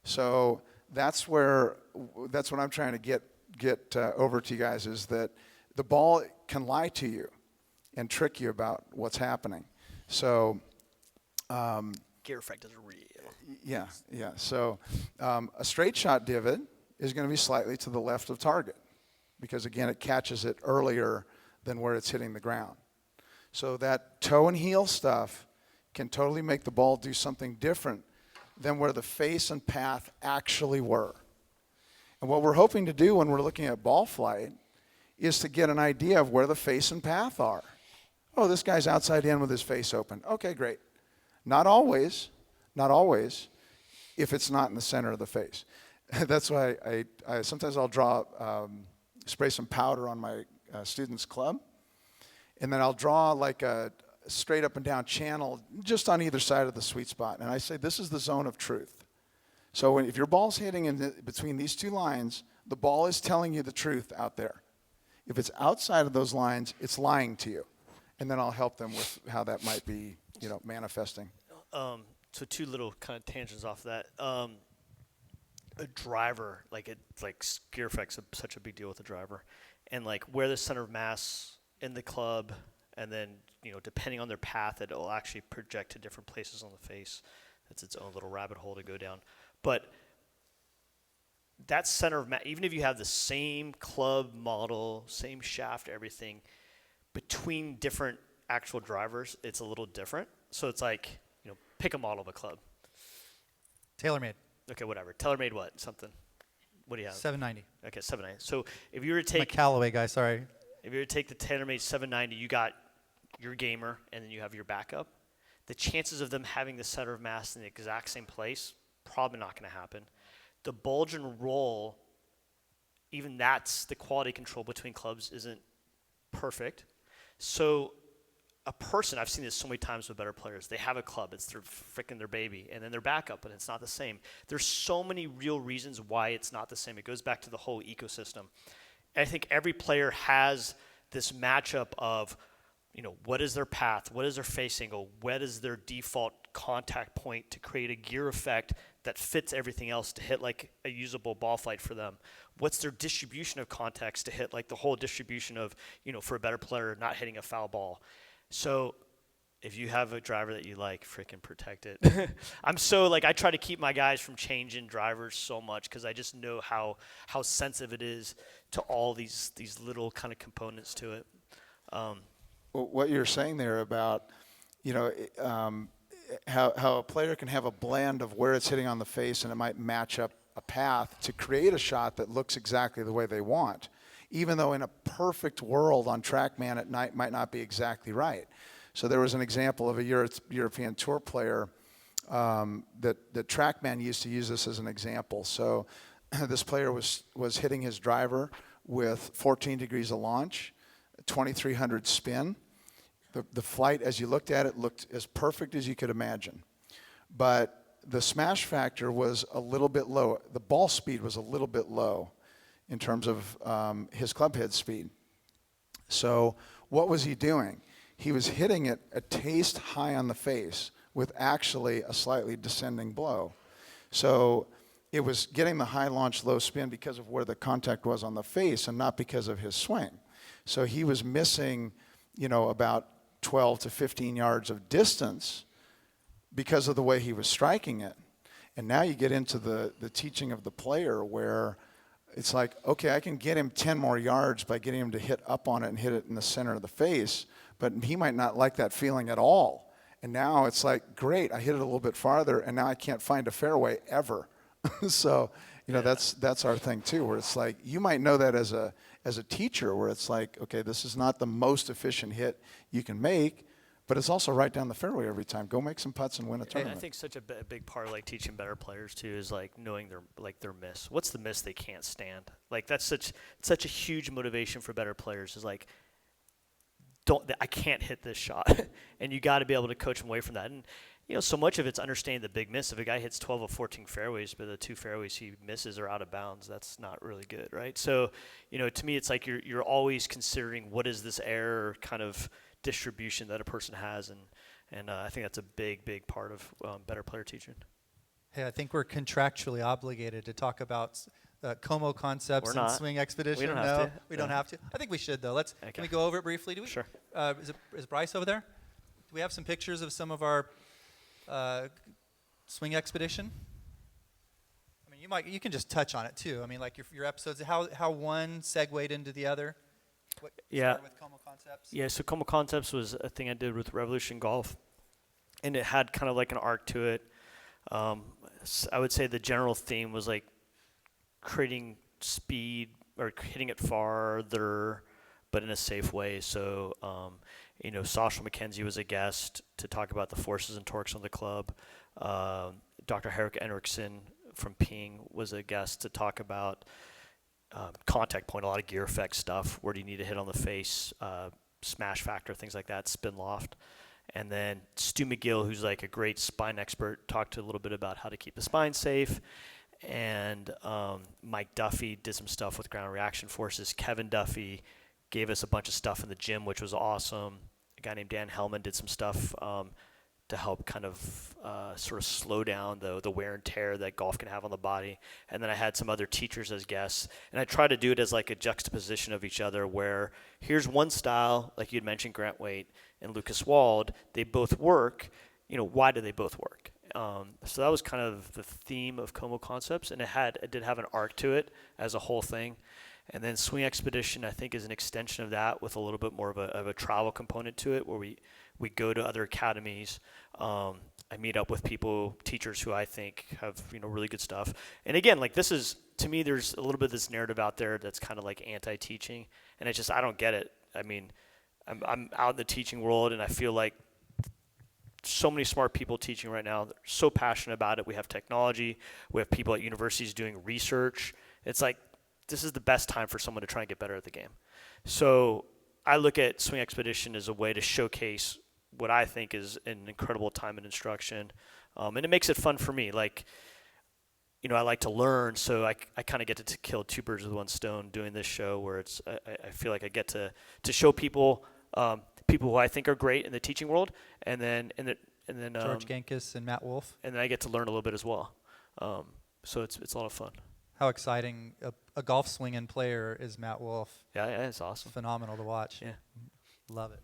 So that's what I'm trying to get over to you guys, is that the ball can lie to you and trick you about what's happening. So Gear effect is real. yeah. So a straight shot divot is going to be slightly to the left of target because, again, it catches it earlier than where it's hitting the ground. So that toe and heel stuff can totally make the ball do something different than where the face and path actually were. And what we're hoping to do when we're looking at ball flight is to get an idea of where the face and path are. Oh, this guy's outside in with his face open. Okay, great. Not always, if it's not in the center of the face. That's why I sometimes I'll spray some powder on my students' club, and then I'll draw like a straight up and down channel just on either side of the sweet spot. And I say, this is the zone of truth. So if your ball's hitting between these two lines, the ball is telling you the truth out there. If it's outside of those lines, it's lying to you. And then I'll help them with how that might be, manifesting. So two little kind of tangents off that. A driver, gear effect's such a big deal with a driver. And where the center of mass in the club, and then, depending on their path, it will actually project to different places on the face. That's its own little rabbit hole to go down. But that center of mass, even if you have the same club model, same shaft, everything, between different actual drivers, it's a little different. So it's pick a model of a club. TaylorMade. Okay, whatever. TaylorMade what? Something. What do you have? 790. Okay, 790. So if you were to take I'm a Callaway guy, sorry. If you were to take the TaylorMade 790, you got your gamer, and then you have your backup. The chances of them having the center of mass in the exact same place, probably not going to happen. The bulge and roll, even that's the quality control between clubs isn't perfect. So a person, I've seen this so many times with better players, they have a club, it's their baby, and then their backup, and it's not the same. There's so many real reasons why it's not the same. It goes back to the whole ecosystem. And I think every player has this matchup of, what is their path, what is their face angle, what is their default contact point to create a gear effect that fits everything else to hit a usable ball flight for them. What's their distribution of contacts to hit the whole distribution of, for a better player not hitting a foul ball. So if you have a driver that you like, freaking protect it. I'm so I try to keep my guys from changing drivers so much because I just know how sensitive it is to all these little kind of components to it. What you're saying there about, how a player can have a blend of where it's hitting on the face and it might match up a path to create a shot that looks exactly the way they want, even though in a perfect world on TrackMan at night might not be exactly right. So there was an example of a European Tour player that TrackMan used to use this as an example. So this player was hitting his driver with 14 degrees of launch, 2,300 spin. The flight, as you looked at it, looked as perfect as you could imagine. But the smash factor was a little bit low. The ball speed was a little bit low in terms of his club head speed. So what was he doing? He was hitting it a taste high on the face with actually a slightly descending blow. So it was getting the high launch, low spin because of where the contact was on the face and not because of his swing. So he was missing, about 12 to 15 yards of distance because of the way he was striking it. And now you get into the teaching of the player where it's okay, I can get him 10 more yards by getting him to hit up on it and hit it in the center of the face, but he might not like that feeling at all. And now it's great, I hit it a little bit farther, and now I can't find a fairway ever. So, that's our thing too, where it's you might know that as a teacher, where it's okay, this is not the most efficient hit you can make, but it's also right down the fairway every time. Go make some putts and win a tournament. I think such a big part of teaching better players too is knowing their miss. What's the miss they can't stand? That's such a huge motivation for better players is I can't hit this shot, and you got to be able to coach them away from that. And so much of it's understanding the big miss. If a guy hits 12 of 14 fairways, but the 2 fairways he misses are out of bounds, that's not really good, right? So, to me, it's you're always considering what is this error kind of distribution that a person has, and I think that's a big part of better player teaching. Hey, I think we're contractually obligated to talk about Como concepts and swing expedition. We don't have to. We don't have to. I think we should though. Okay. Can we go over it briefly? Sure. Is Bryce over there? Do we have some pictures of some of our swing expedition? I mean, you can just touch on it too. I mean, your episodes, how one segued into the other. Yeah. Started with Como concepts. Yeah. So Como concepts was a thing I did with Revolution Golf. and it had kind of like an arc to it. I would say the general theme was like creating speed or hitting it farther, but in a safe way. So, Sasha McKenzie was a guest to talk about the forces and torques on the club. Dr. Herrick Enrichsen from Ping was a guest to talk about contact point, a lot of gear effect stuff. Where do you need to hit on the face, smash factor, things like that, spin loft. And then Stu McGill, who's like a great spine expert, talked a little bit about how to keep the spine safe. And Mike Duffy did some stuff with ground reaction forces. Kevin Duffy gave us a bunch of stuff in the gym, which was awesome. A guy named Dan Hellman did some stuff to help kind of sort of slow down the wear and tear that golf can have on the body. And then I had some other teachers as guests. And I try to do it as like a juxtaposition of each other, where here's one style, like you'd mentioned, Grant Waite and Lucas Wald. They both work. Why do they both work? So that was kind of the theme of Como Concepts, and it did have an arc to it as a whole thing. And then Swing Expedition, I think, is an extension of that with a little bit more of a travel component to it, where we go to other academies. I meet up with teachers who I think have really good stuff. And again, like this is, to me, there's a little bit of this narrative out there that's kind of like anti-teaching, and it's just I don't get it. I mean, I'm out in the teaching world, and I feel like so many smart people teaching right now. They're so passionate about it. We have technology. We have people at universities doing research. It's like this is the best time for someone to try and get better at the game. So I look at Swing Expedition as a way to showcase what I think is an incredible time in instruction, and it makes it fun for me. Like, I like to learn, so I kind of get to kill two birds with one stone doing this show, where I feel like I get to show people who I think are great in the teaching world, and then George Gankis and Matt Wolf. And then I get to learn a little bit as well. So it's a lot of fun. How exciting a golf swinging player is Matt Wolf. Yeah, it's awesome. Phenomenal to watch. Yeah. Love it.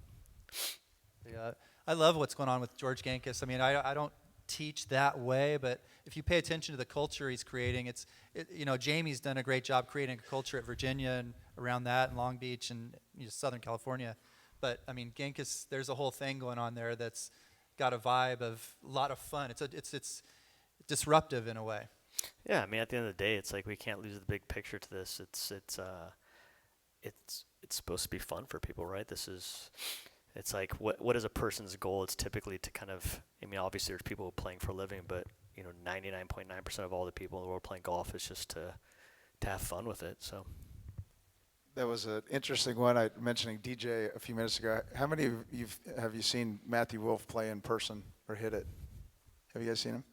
Yeah, I love what's going on with George Gankis. I mean, I don't teach that way, but if you pay attention to the culture he's creating, Jamie's done a great job creating a culture at Virginia and around that, and Long Beach and Southern California. But I mean, Gankis, there's a whole thing going on there that's got a vibe of a lot of fun. It's disruptive in a way. Yeah, I mean, at the end of the day, it's like we can't lose the big picture to this. It's supposed to be fun for people, right? It's like what is a person's goal? It's typically to kind of, I mean, obviously there's people playing for a living, but 99.9% of all the people in the world playing golf is just to have fun with it. So. That was an interesting one. I mentioning DJ a few minutes ago. How many of you have you seen Matthew Wolf play in person or hit it? Have you guys seen him?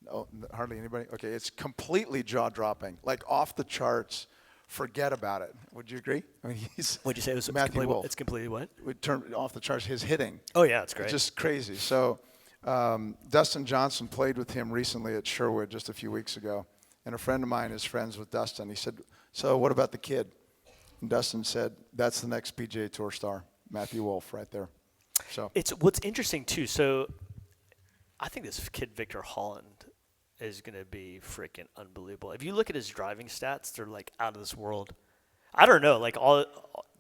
No, hardly anybody. Okay, it's completely jaw-dropping, like off the charts. Forget about it. Would you agree? I mean, What'd you say? It was Matthew Wolf. It's completely what? We turned off the charts. His hitting. Oh yeah, it's great. It's just crazy. So, Dustin Johnson played with him recently at Sherwood just a few weeks ago, and a friend of mine is friends with Dustin. He said, "So what about the kid?" And Dustin said, "That's the next PGA Tour star, Matthew Wolf, right there." So it's what's interesting too. So, I think this kid Victor Holland is going to be freaking unbelievable. If you look at his driving stats, they're like out of this world. I don't know, like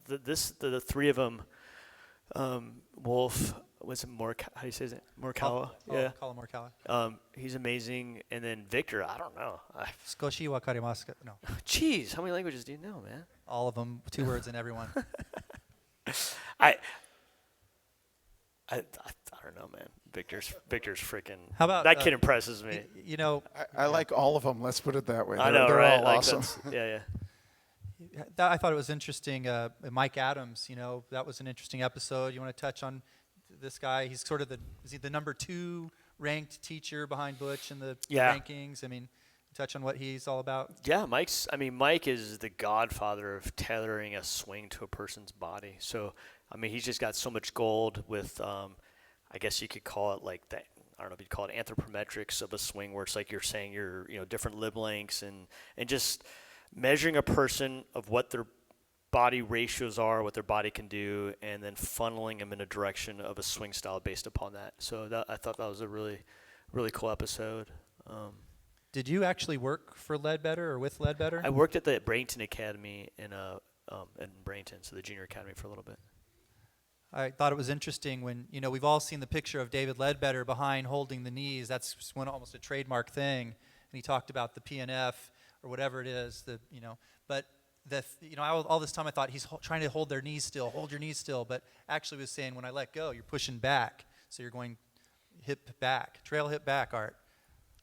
the three of them, Wolf, was it how do you say it? Morikawa? Yeah. Colin Morikawa. He's amazing. And then Victor, I don't know. Skoshi wakarimasu ka? No. Jeez, how many languages do you know, man? All of them, 2 words in every one. I don't know, man. Victor's freaking. How about that kid impresses me. I like all of them. Let's put it that way. I know, they're right? all Like awesome. Yeah. I thought it was interesting. Mike Adams, that was an interesting episode. You want to touch on this guy? He's sort of is he the number 2 ranked teacher behind Butch in the rankings? I mean, touch on what he's all about. Yeah, Mike is the godfather of tailoring a swing to a person's body. So, I mean, he's just got so much gold with, I guess you could call it like that. I don't know if you'd call it anthropometrics of a swing, where it's like you're saying your different lib lengths and just measuring a person of what their body ratios are, what their body can do, and then funneling them in a direction of a swing style based upon that. So I thought that was a really, really cool episode. Did you actually work for Ledbetter or with Ledbetter? I worked at the Bradenton Academy in Bradenton, so the junior academy for a little bit. I thought it was interesting when, we've all seen the picture of David Ledbetter behind holding the knees. That's almost a trademark thing. And he talked about the PNF or whatever it is, but all this time I thought he's trying to hold their knees still, hold your knees still, but actually was saying when I let go, you're pushing back. So you're going hip back, trail hip back art.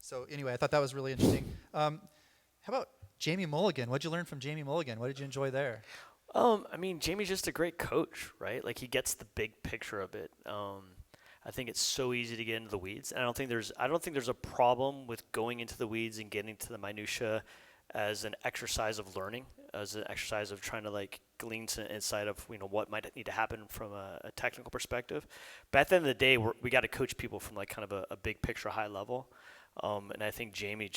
So anyway, I thought that was really interesting. How about Jamie Mulligan? What'd you learn from Jamie Mulligan? What did you enjoy there? I mean, Jamie's just a great coach, right? Like, he gets the big picture of it. I think it's so easy to get into the weeds, and I don't think there's a problem with going into the weeds and getting to the minutia as an exercise of learning, as an exercise of trying to like glean some insight of what might need to happen from a technical perspective. But at the end of the day, we got to coach people from like kind of a big picture, high level. And I think Jamie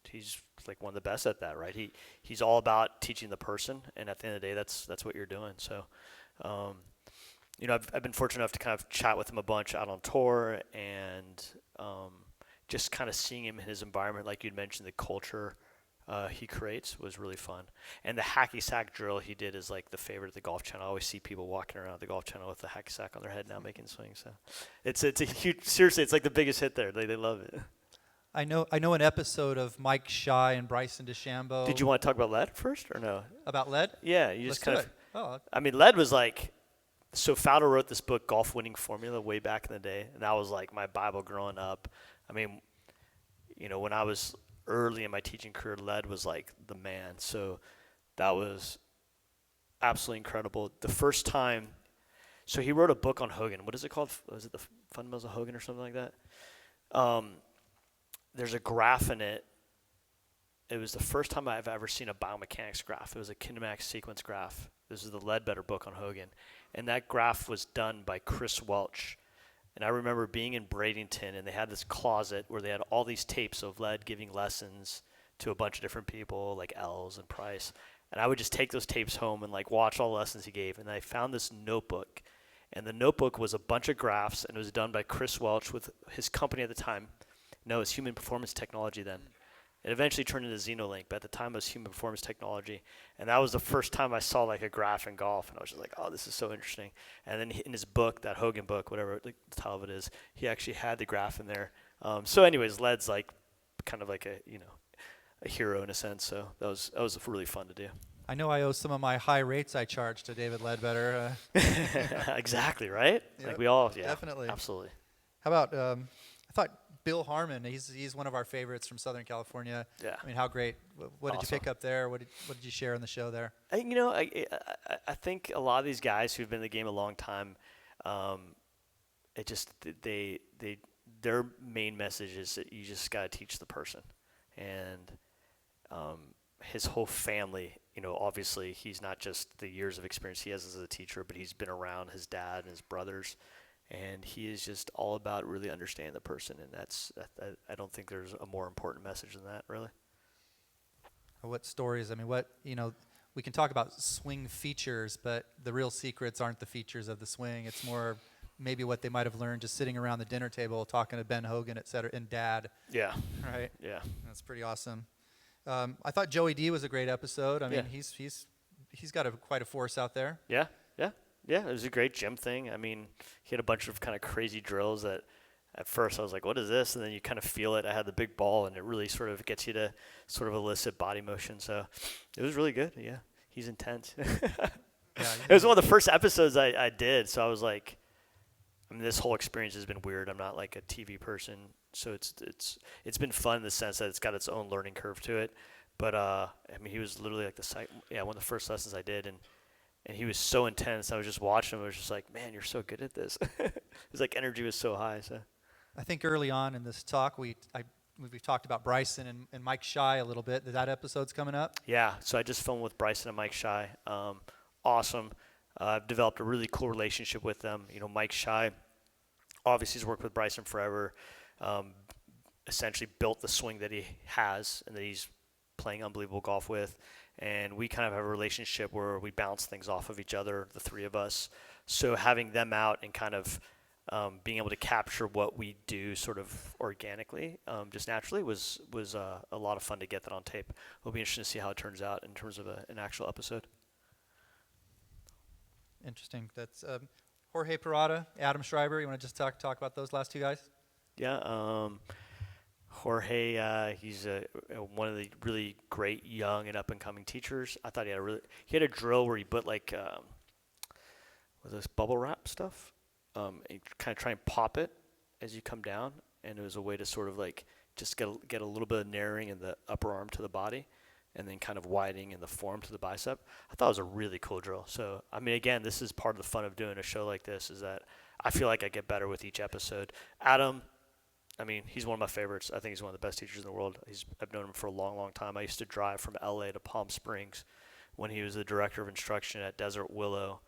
he's like one of the best at that, right? He's all about teaching the person, and at the end of the day, that's what you're doing. So, I've been fortunate enough to kind of chat with him a bunch out on tour, and just kind of seeing him in his environment, like you'd mentioned, the culture he creates was really fun. And the hacky sack drill he did is like the favorite of the Golf Channel. I always see people walking around the Golf Channel with the hacky sack on their head now making swings. So it's a huge, seriously, it's like the biggest hit there. They love it. I know an episode of Mike Shy and Bryson DeChambeau. Did you want to talk about lead first or no? About lead? Yeah, you Let's just kind do of. it. Oh. I mean, lead was like. So Fowler wrote this book, Golf Winning Formula, way back in the day, and that was like my Bible growing up. I mean, when I was early in my teaching career, lead was like the man. So that was absolutely incredible. The first time, so he wrote a book on Hogan. What is it called? Was it the Fundamentals of Hogan or something like that? There's a graph in it. It was the first time I've ever seen a biomechanics graph. It was a kinematic sequence graph. This is the Ledbetter book on Hogan. And that graph was done by Chris Welch. And I remember being in Bradenton, and they had this closet where they had all these tapes of Led giving lessons to a bunch of different people, like Els and Price. And I would just take those tapes home and like watch all the lessons he gave. And I found this notebook. And the notebook was a bunch of graphs, and it was done by Chris Welch with his company at the time. No, it was Human Performance Technology then. It eventually turned into Xenolink, but at the time it was Human Performance Technology. And that was the first time I saw like a graph in golf, and I was just like, oh, this is so interesting. And then in his book, that Hogan book, whatever the title of it is, he actually had the graph in there. So anyways, Led's like kind of like a hero in a sense, so that was really fun to do. I know I owe some of my high rates I charged to David Ledbetter. Exactly, right? Yep, like we all, yeah. definitely. Absolutely. How about, I thought Bill Harmon, he's one of our favorites from Southern California. Yeah. I mean, how great. What did you Awesome. pick up there? What did you share on the show there? I think a lot of these guys who've been in the game a long time, their main message is that you just got to teach the person. And his whole family, obviously he's not just the years of experience he has as a teacher, but he's been around his dad and his brothers. And he is just all about really understanding the person, and I don't think there's a more important message than that, really. What stories? I mean, we can talk about swing features, but the real secrets aren't the features of the swing. It's more maybe what they might have learned just sitting around the dinner table talking to Ben Hogan, et cetera, and Dad. Yeah. Right? Yeah. That's pretty awesome. I thought Joey D was a great episode. I mean, he's got quite a force out there. Yeah. Yeah, it was a great gym thing. I mean, he had a bunch of kind of crazy drills that at first I was like, what is this? And then you kind of feel it. I had the big ball, and it really sort of gets you to sort of elicit body motion. So it was really good. Yeah, he's intense. It was one of the first episodes I did. So I was like, I mean, this whole experience has been weird. I'm not like a TV person. So it's been fun in the sense that it's got its own learning curve to it. But, I mean, he was literally like one of the first lessons I did. And he was so intense. I was just watching him. I was just like, man, you're so good at this. His like energy was so high. So I think early on in this talk, we've talked about Bryson and Mike Shy a little bit. That episode's coming up. Yeah. So I just filmed with Bryson and Mike Shy. Awesome. I've developed a really cool relationship with them. Mike Shy, obviously, he's worked with Bryson forever. Essentially built the swing that he has and that he's playing unbelievable golf with. And we kind of have a relationship where we bounce things off of each other, the three of us. So having them out and kind of being able to capture what we do sort of organically, just naturally, was a lot of fun to get that on tape. It'll be interesting to see how it turns out in terms of an actual episode. Interesting. That's Jorge Parada, Adam Schreiber. You want to just talk about those last two guys? Yeah. Jorge, he's one of the really great young and up-and-coming teachers. I thought he had a drill where he put like was this bubble wrap stuff, and kind of try and pop it as you come down, and it was a way to sort of like just get a little bit of narrowing in the upper arm to the body, and then kind of widening in the form to the bicep. I thought it was a really cool drill. So I mean, again, this is part of the fun of doing a show like this, is that I feel like I get better with each episode. Adam, I mean, he's one of my favorites. I think he's one of the best teachers in the world. I've known him for a long, long time. I used to drive from LA to Palm Springs when he was the director of instruction at Desert Willow.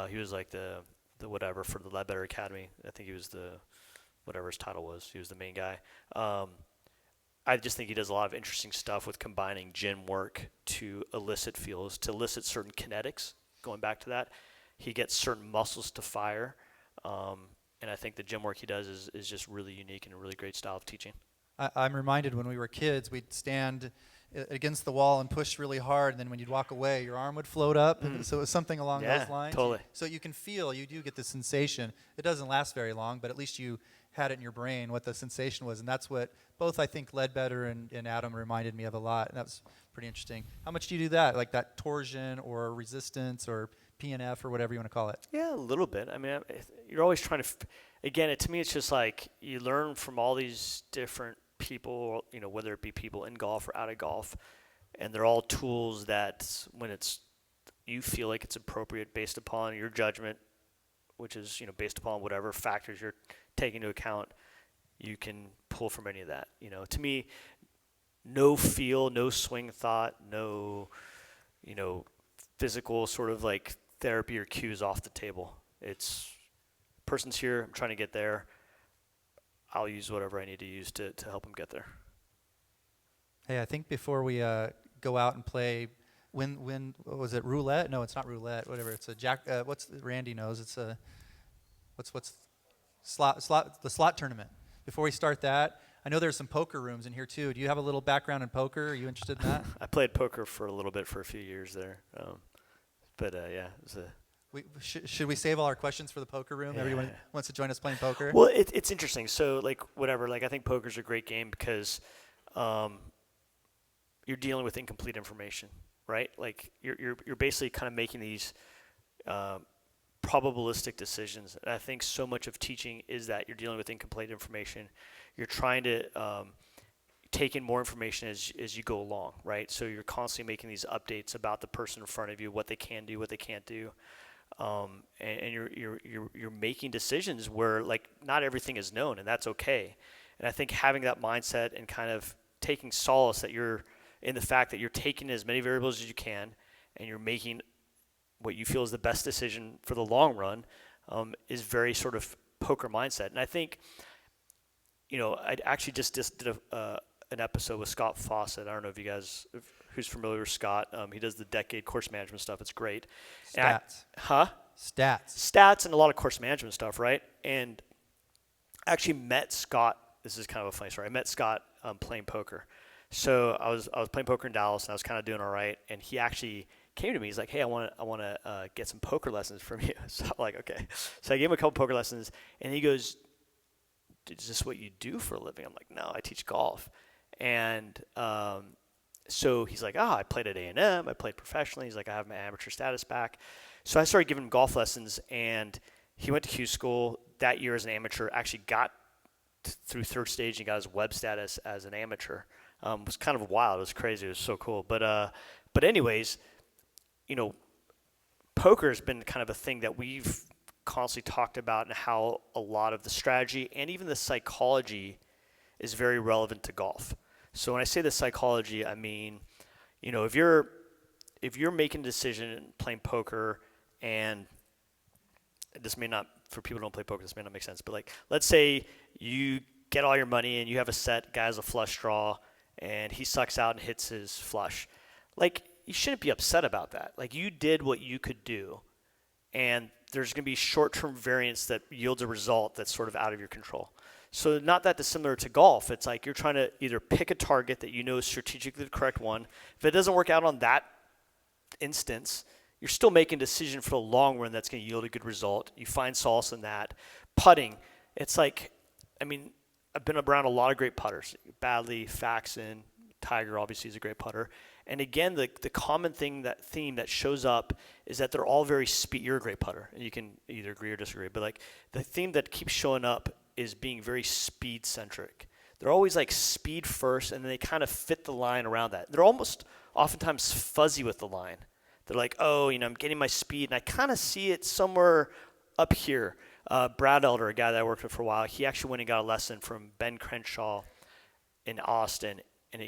He was like the whatever for the Ledbetter Academy. I think he was the whatever his title was. He was the main guy. I just think he does a lot of interesting stuff with combining gym work to elicit feels, to elicit certain kinetics. Going back to that, he gets certain muscles to fire. And I think the gym work he does is just really unique and a really great style of teaching. I'm reminded when we were kids, we'd stand against the wall and push really hard, and then when you'd walk away, your arm would float up. So it was something along those lines. Totally. So you can feel, you do get the sensation. It doesn't last very long, but at least you had it in your brain what the sensation was, and that's what both I think Ledbetter and Adam reminded me of a lot, and that was pretty interesting. How much do you do that, like that torsion or resistance or PNF or whatever you want to call it? Yeah, a little bit. I mean, you're always trying to, again, to me, it's just like you learn from all these different people, you know, whether it be people in golf or out of golf, and they're all tools that when you feel like it's appropriate based upon your judgment, which is, you know, based upon whatever factors you're taking into account, you can pull from any of that. You know, to me, no feel, no swing thought, no, you know, physical sort of like therapy or cues off the table. It's person's here, I'm trying to get there. I'll use whatever I need to use to help them get there. Hey, I think before we go out and play, what was it, roulette? No, it's not roulette. Whatever. It's a Randy knows. It's a what's the slot tournament. Before we start that, I know there's some poker rooms in here too. Do you have a little background in poker? Are you interested in that? I played poker for a little bit for a few years there, but yeah, it was a. Should we save all our questions for the poker room? Yeah. Everyone wants to join us playing poker. Well, it's interesting. So like whatever, like I think poker's a great game because you're dealing with incomplete information, right? Like you're basically kind of making these probabilistic decisions. And I think so much of teaching is that you're dealing with incomplete information. You're trying to take in more information as you go along, right? So you're constantly making these updates about the person in front of you, what they can do, what they can't do. And you're making decisions where like not everything is known, and that's okay. And I think having that mindset and kind of taking solace that you're in the fact that you're taking as many variables as you can, and you're making what you feel is the best decision for the long run, is very sort of poker mindset. And I think, you know, I actually just did an episode with Scott Fawcett. I don't know if you guys, who's familiar with Scott. He does the decade course management stuff. It's great. Stats. Stats And a lot of course management stuff, right? And I actually met Scott. This is kind of a funny story. I met Scott playing poker. So I was playing poker in Dallas, and I was kind of doing all right. And he actually came to me. He's like, "Hey, I want to get some poker lessons from you." So I'm like, "Okay." So I gave him a couple poker lessons, and he goes, "Is this what you do for a living?" I'm like, "No, I teach golf." And so he's like, I played at A&M. I played professionally. He's like, I have my amateur status back. So I started giving him golf lessons, and he went to Q school that year as an amateur, actually got through third stage and got his web status as an amateur. It was kind of wild. It was crazy. It was so cool. But anyways, you know, poker has been kind of a thing that we've constantly talked about, and how a lot of the strategy and even the psychology is very relevant to golf. So when I say the psychology, I mean, you know, if you're making a decision playing poker, and this may not, for people who don't play poker, this may not make sense, but like, let's say you get all your money and you have a set, guy has a flush draw, and he sucks out and hits his flush. Like, you shouldn't be upset about that. Like, you did what you could do, and there's going to be short-term variance that yields a result that's sort of out of your control. So not that dissimilar to golf. It's like you're trying to either pick a target that you know is strategically the correct one. If it doesn't work out on that instance, you're still making a decision for the long run that's going to yield a good result. You find solace in that. Putting, it's like, I mean, I've been around a lot of great putters. Badley, Faxon, Tiger obviously is a great putter. And again, the common theme that shows up is that they're all very speed. You're a great putter, and you can either agree or disagree. But like the theme that keeps showing up is being very speed centric. They're always like speed first, and then they kind of fit the line around that. They're almost oftentimes fuzzy with the line. They're like, oh, I'm getting my speed, and I kind of see it somewhere up here. Brad Elder, a guy that I worked with for a while, he actually went and got a lesson from Ben Crenshaw in Austin. And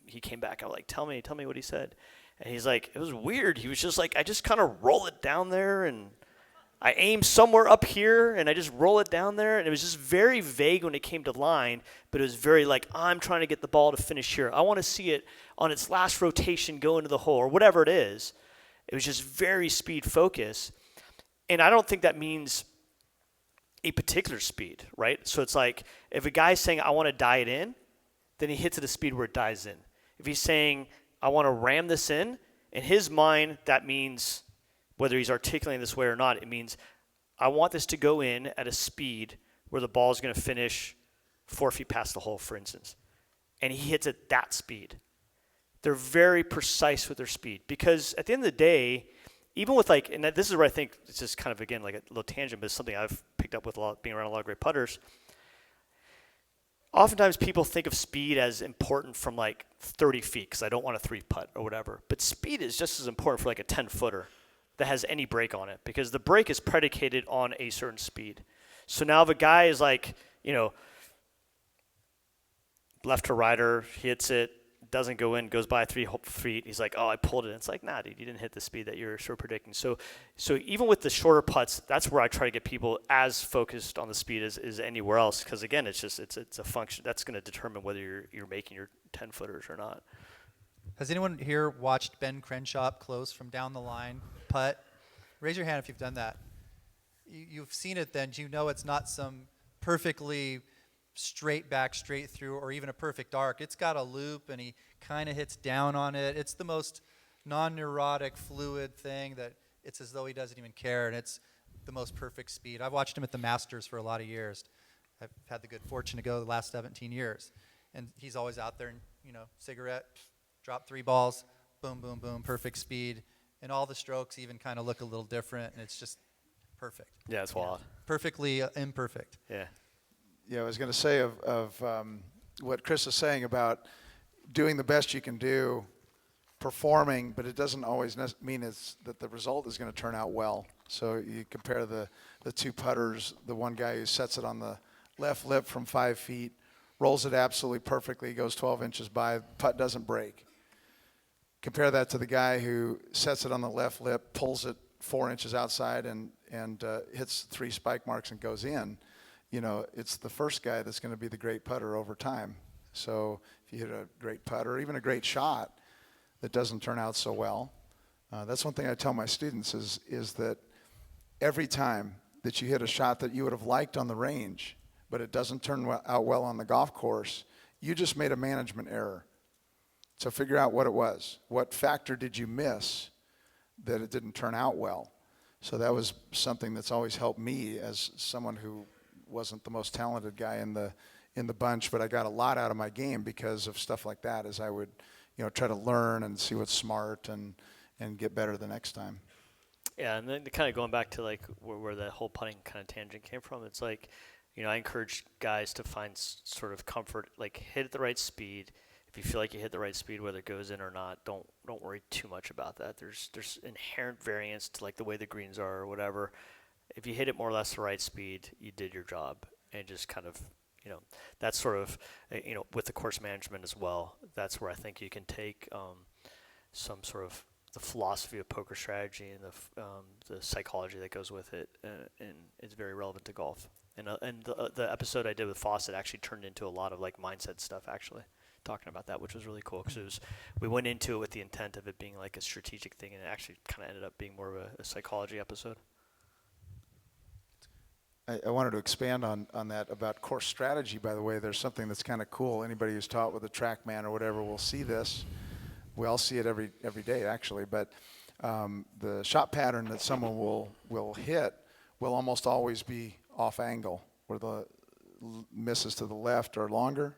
he came back. I was like, tell me what he said. And he's like, it was weird. He was just like, I just kind of roll it down there, and I aim somewhere up here, and I just roll it down there. And it was just very vague when it came to line, but it was very like, I'm trying to get the ball to finish here. I want to see it on its last rotation go into the hole, or whatever it is. It was just very speed focus. And I don't think that means a particular speed, right? So it's like, if a guy's saying, I want to die it in, then he hits at a speed where it dies in. If he's saying, I want to ram this in his mind, that means, whether he's articulating this way or not, it means, I want this to go in at a speed where the ball is going to finish 4 feet past the hole, for instance. And he hits at that speed. They're very precise with their speed. Because at the end of the day, even with like, and this is where I think it's just kind of, again, like a little tangent, but it's something I've picked up with being around a lot of great putters. Oftentimes people think of speed as important from like 30 feet because I don't want a 3-putt or whatever. But speed is just as important for like a 10-footer that has any break on it, because the break is predicated on a certain speed. So now if a guy is like, left to righter, hits it, doesn't go in, goes by 3 feet, he's like, oh, I pulled it. And it's like, nah, dude, you didn't hit the speed that you're sort of predicting. So even with the shorter putts, that's where I try to get people as focused on the speed as anywhere else, because again, it's a function that's going to determine whether you're making your 10-footers or not. Has anyone here watched Ben Crenshaw up close from down the line putt? Raise your hand if you've done that. You've seen it then. You know it's not some perfectly straight back, straight through, or even a perfect arc. It's got a loop, and he kind of hits down on it. It's the most non-neurotic, fluid thing that it's as though he doesn't even care, and it's the most perfect speed. I've watched him at the Masters for a lot of years. I've had the good fortune to go the last 17 years. And he's always out there, and, cigarette, drop 3 balls, boom, boom, boom, perfect speed. And all the strokes even kind of look a little different, and it's just perfect. Yeah, it's wild. Perfectly imperfect. Yeah. Yeah, I was going to say of what Chris is saying about doing the best you can do, performing, but it doesn't always mean that the result is going to turn out well. So you compare the 2 putters, the one guy who sets it on the left lip from 5 feet, rolls it absolutely perfectly, goes 12 inches by, putt doesn't break. Compare that to the guy who sets it on the left lip, pulls it 4 inches outside, and hits 3 spike marks and goes in. It's the first guy that's going to be the great putter over time. So if you hit a great putt or even a great shot that doesn't turn out so well, that's one thing I tell my students is that every time that you hit a shot that you would have liked on the range, but it doesn't turn out well on the golf course, you just made a management error. So figure out what it was. What factor did you miss that it didn't turn out well? So that was something that's always helped me as someone who wasn't the most talented guy in the bunch, but I got a lot out of my game because of stuff like that, as I would, try to learn and see what's smart and get better the next time. Yeah, and then kind of going back to like where the whole putting kind of tangent came from, it's like, I encourage guys to find sort of comfort, like hit at the right speed. If you feel like you hit the right speed, whether it goes in or not, don't worry too much about that. There's inherent variance to like the way the greens are or whatever. If you hit it more or less the right speed, you did your job. And just kind of, that's sort of, with the course management as well, that's where I think you can take some sort of the philosophy of poker strategy and the psychology that goes with it, and it's very relevant to golf. And the episode I did with Fawcett actually turned into a lot of like mindset stuff, actually, talking about that, which was really cool, because we went into it with the intent of it being like a strategic thing, and it actually kind of ended up being more of a psychology episode. I wanted to expand on that about course strategy, by the way. There's something that's kind of cool. Anybody who's taught with a TrackMan or whatever will see this. We all see it every day, actually. But the shot pattern that someone will hit will almost always be off angle, where the misses to the left are longer,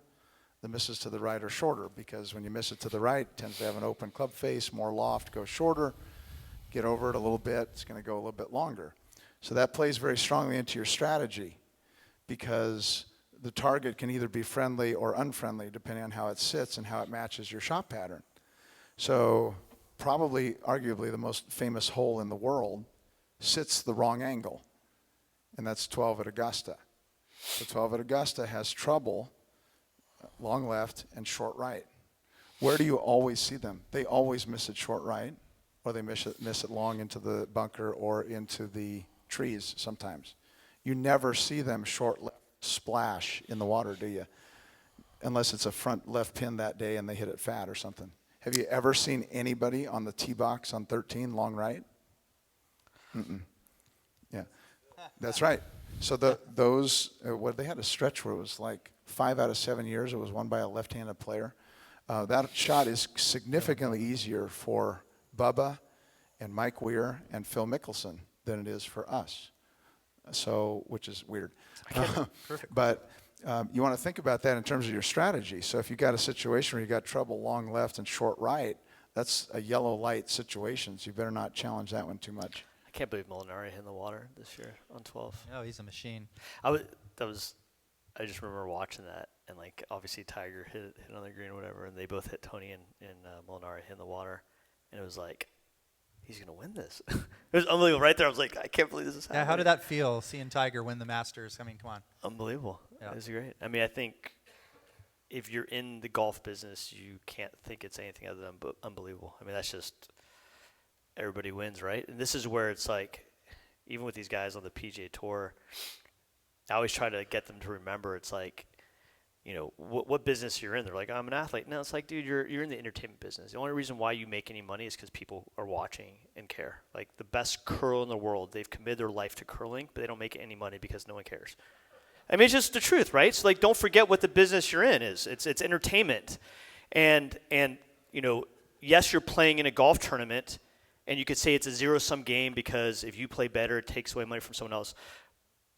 the misses to the right are shorter, because when you miss it to the right, it tends to have an open club face, more loft, go shorter. Get over it a little bit, it's going to go a little bit longer. So that plays very strongly into your strategy, because the target can either be friendly or unfriendly depending on how it sits and how it matches your shot pattern. So probably, arguably, the most famous hole in the world sits the wrong angle, and that's 12 at Augusta. So 12 at Augusta has trouble long left and short right. Where do you always see them? They always miss it short right, or they miss it long into the bunker or into the trees sometimes. You never see them short left splash in the water, do you? Unless it's a front left pin that day and they hit it fat or something. Have you ever seen anybody on the tee box on 13 long right? Yeah, that's right. So they had a stretch where it was like 5 out of 7 years it was won by a left-handed player. That shot is significantly easier for Bubba and Mike Weir and Phil Mickelson than it is for us. So, which is weird. Perfect. But you want to think about that in terms of your strategy. So if you got a situation where you got trouble long left and short right, that's a yellow light situation. So you better not challenge that one too much. I can't believe Molinari hit in the water this year on 12. Oh, he's a machine. I just remember watching that, and like obviously Tiger hit on the green or whatever, and they both hit Tony and Molinari hit in the water, and it was like, he's gonna win this. It was unbelievable. Right there, I was like, I can't believe this is happening. Yeah, how did that feel, seeing Tiger win the Masters? I mean, come on. Unbelievable. Yeah. It was great. I mean, I think if you're in the golf business, you can't think it's anything other than unbelievable. I mean, that's just everybody wins, right? And this is where it's like, even with these guys on the PGA Tour, I always try to get them to remember, it's like, you know, what business you're in. They're like, I'm an athlete. No, it's like, dude, you're in the entertainment business. The only reason why you make any money is because people are watching and care. Like the best curl in the world, they've committed their life to curling, but they don't make any money because no one cares. I mean, it's just the truth, right? So like, don't forget what the business you're in is. It's entertainment, and you know, yes, you're playing in a golf tournament, and you could say it's a zero-sum game because if you play better, it takes away money from someone else.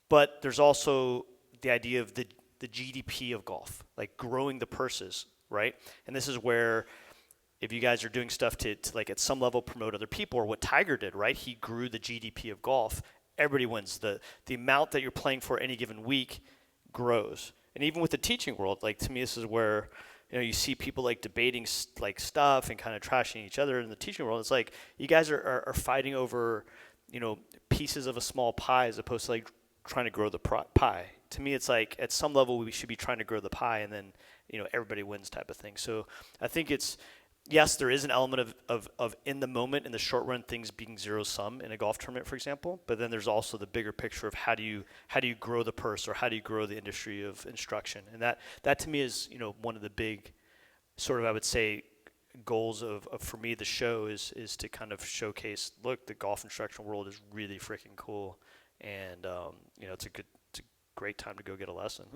But there's also the idea of the GDP of golf, like growing the purses, right? And this is where, if you guys are doing stuff to like at some level promote other people, or what Tiger did, right? He grew the GDP of golf. Everybody wins. The amount that you're playing for any given week grows. And even with the teaching world, like to me, this is where, you know, you see people like debating like stuff and kind of trashing each other in the teaching world. It's like you guys are fighting over, you know, pieces of a small pie as opposed to like trying to grow the pie. To me, it's like at some level we should be trying to grow the pie, and then, you know, everybody wins type of thing. So I think it's, yes, there is an element of in the moment, in the short run, things being zero sum in a golf tournament, for example. But then there's also the bigger picture of how do you grow the purse, or how do you grow the industry of instruction, and that to me is, you know, one of the big sort of, I would say, goals of for me the show is to kind of showcase, look, the golf instruction world is really freaking cool, and you know, it's a great time to go get a lesson.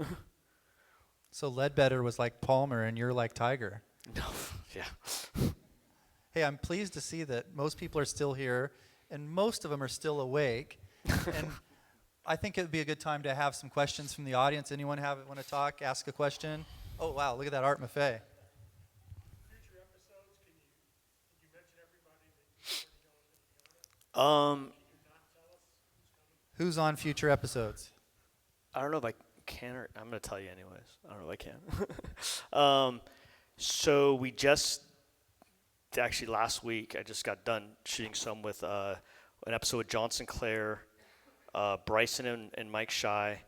So Ledbetter was like Palmer, and you're like Tiger. No, yeah. Hey, I'm pleased to see that most people are still here, and most of them are still awake. And I think it would be a good time to have some questions from the audience. Anyone want to talk, ask a question? Oh, wow, look at that Art Maffei. Future episodes, can you mention everybody that you already know is going to be on it? Can you not tell us who's coming? Who's on future episodes? I don't know if I can, or I'm going to tell you anyways. I don't know if I can. So we just, actually last week, I just got done shooting some with an episode with John Sinclair, Bryson and Mike Shy,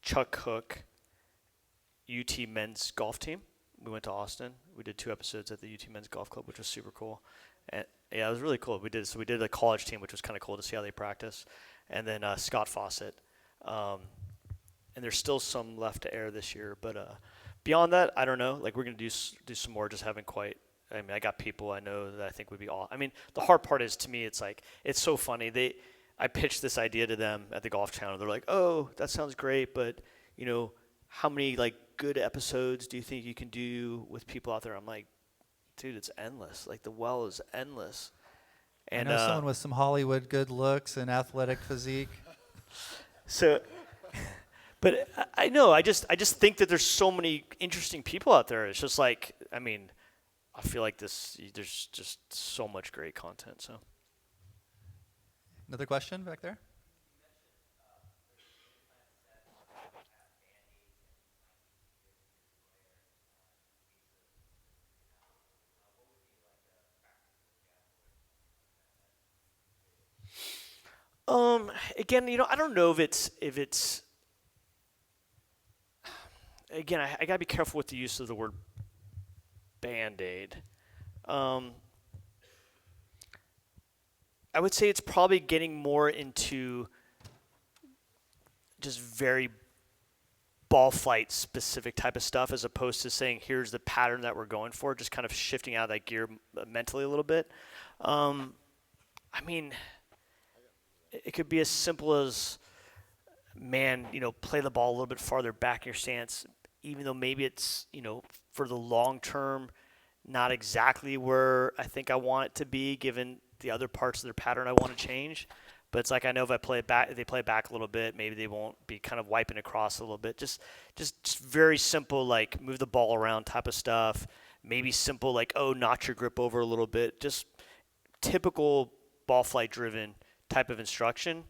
Chuck Cook, UT men's golf team. We went to Austin. We did 2 episodes at the UT men's golf club, which was super cool. And yeah, it was really cool. We did a college team, which was kind of cool to see how they practice. And then Scott Fawcett. And there's still some left to air this year, but beyond that, I don't know. Like, we're going to do some more, just haven't quite. I mean, I got people I know that I think would be all. I mean, the hard part is, to me, it's like, it's so funny. I pitched this idea to them at the Golf Channel. They're like, oh, that sounds great, but, you know, how many, like, good episodes do you think you can do with people out there? I'm like, dude, it's endless. Like the well is endless. I And know someone with some Hollywood good looks and athletic physique. so, but I know, I just think that there's so many interesting people out there. It's just like, I mean, I feel like there's just so much great content. So. Another question back there? Again, I don't know if it's again, I gotta be careful with the use of the word Band-Aid. I would say it's probably getting more into just very ball flight specific type of stuff as opposed to saying, here's the pattern that we're going for, just kind of shifting out of that gear mentally a little bit. I mean, it could be as simple as, man, play the ball a little bit farther back in your stance, even though maybe it's, for the long term, not exactly where I think I want it to be, given the other parts of their pattern I want to change. But it's like, I know if I play it back, if they play it back a little bit, maybe they won't be kind of wiping across a little bit. Just very simple, like move the ball around type of stuff. Maybe simple, like, notch your grip over a little bit. Just typical ball flight driven type of instruction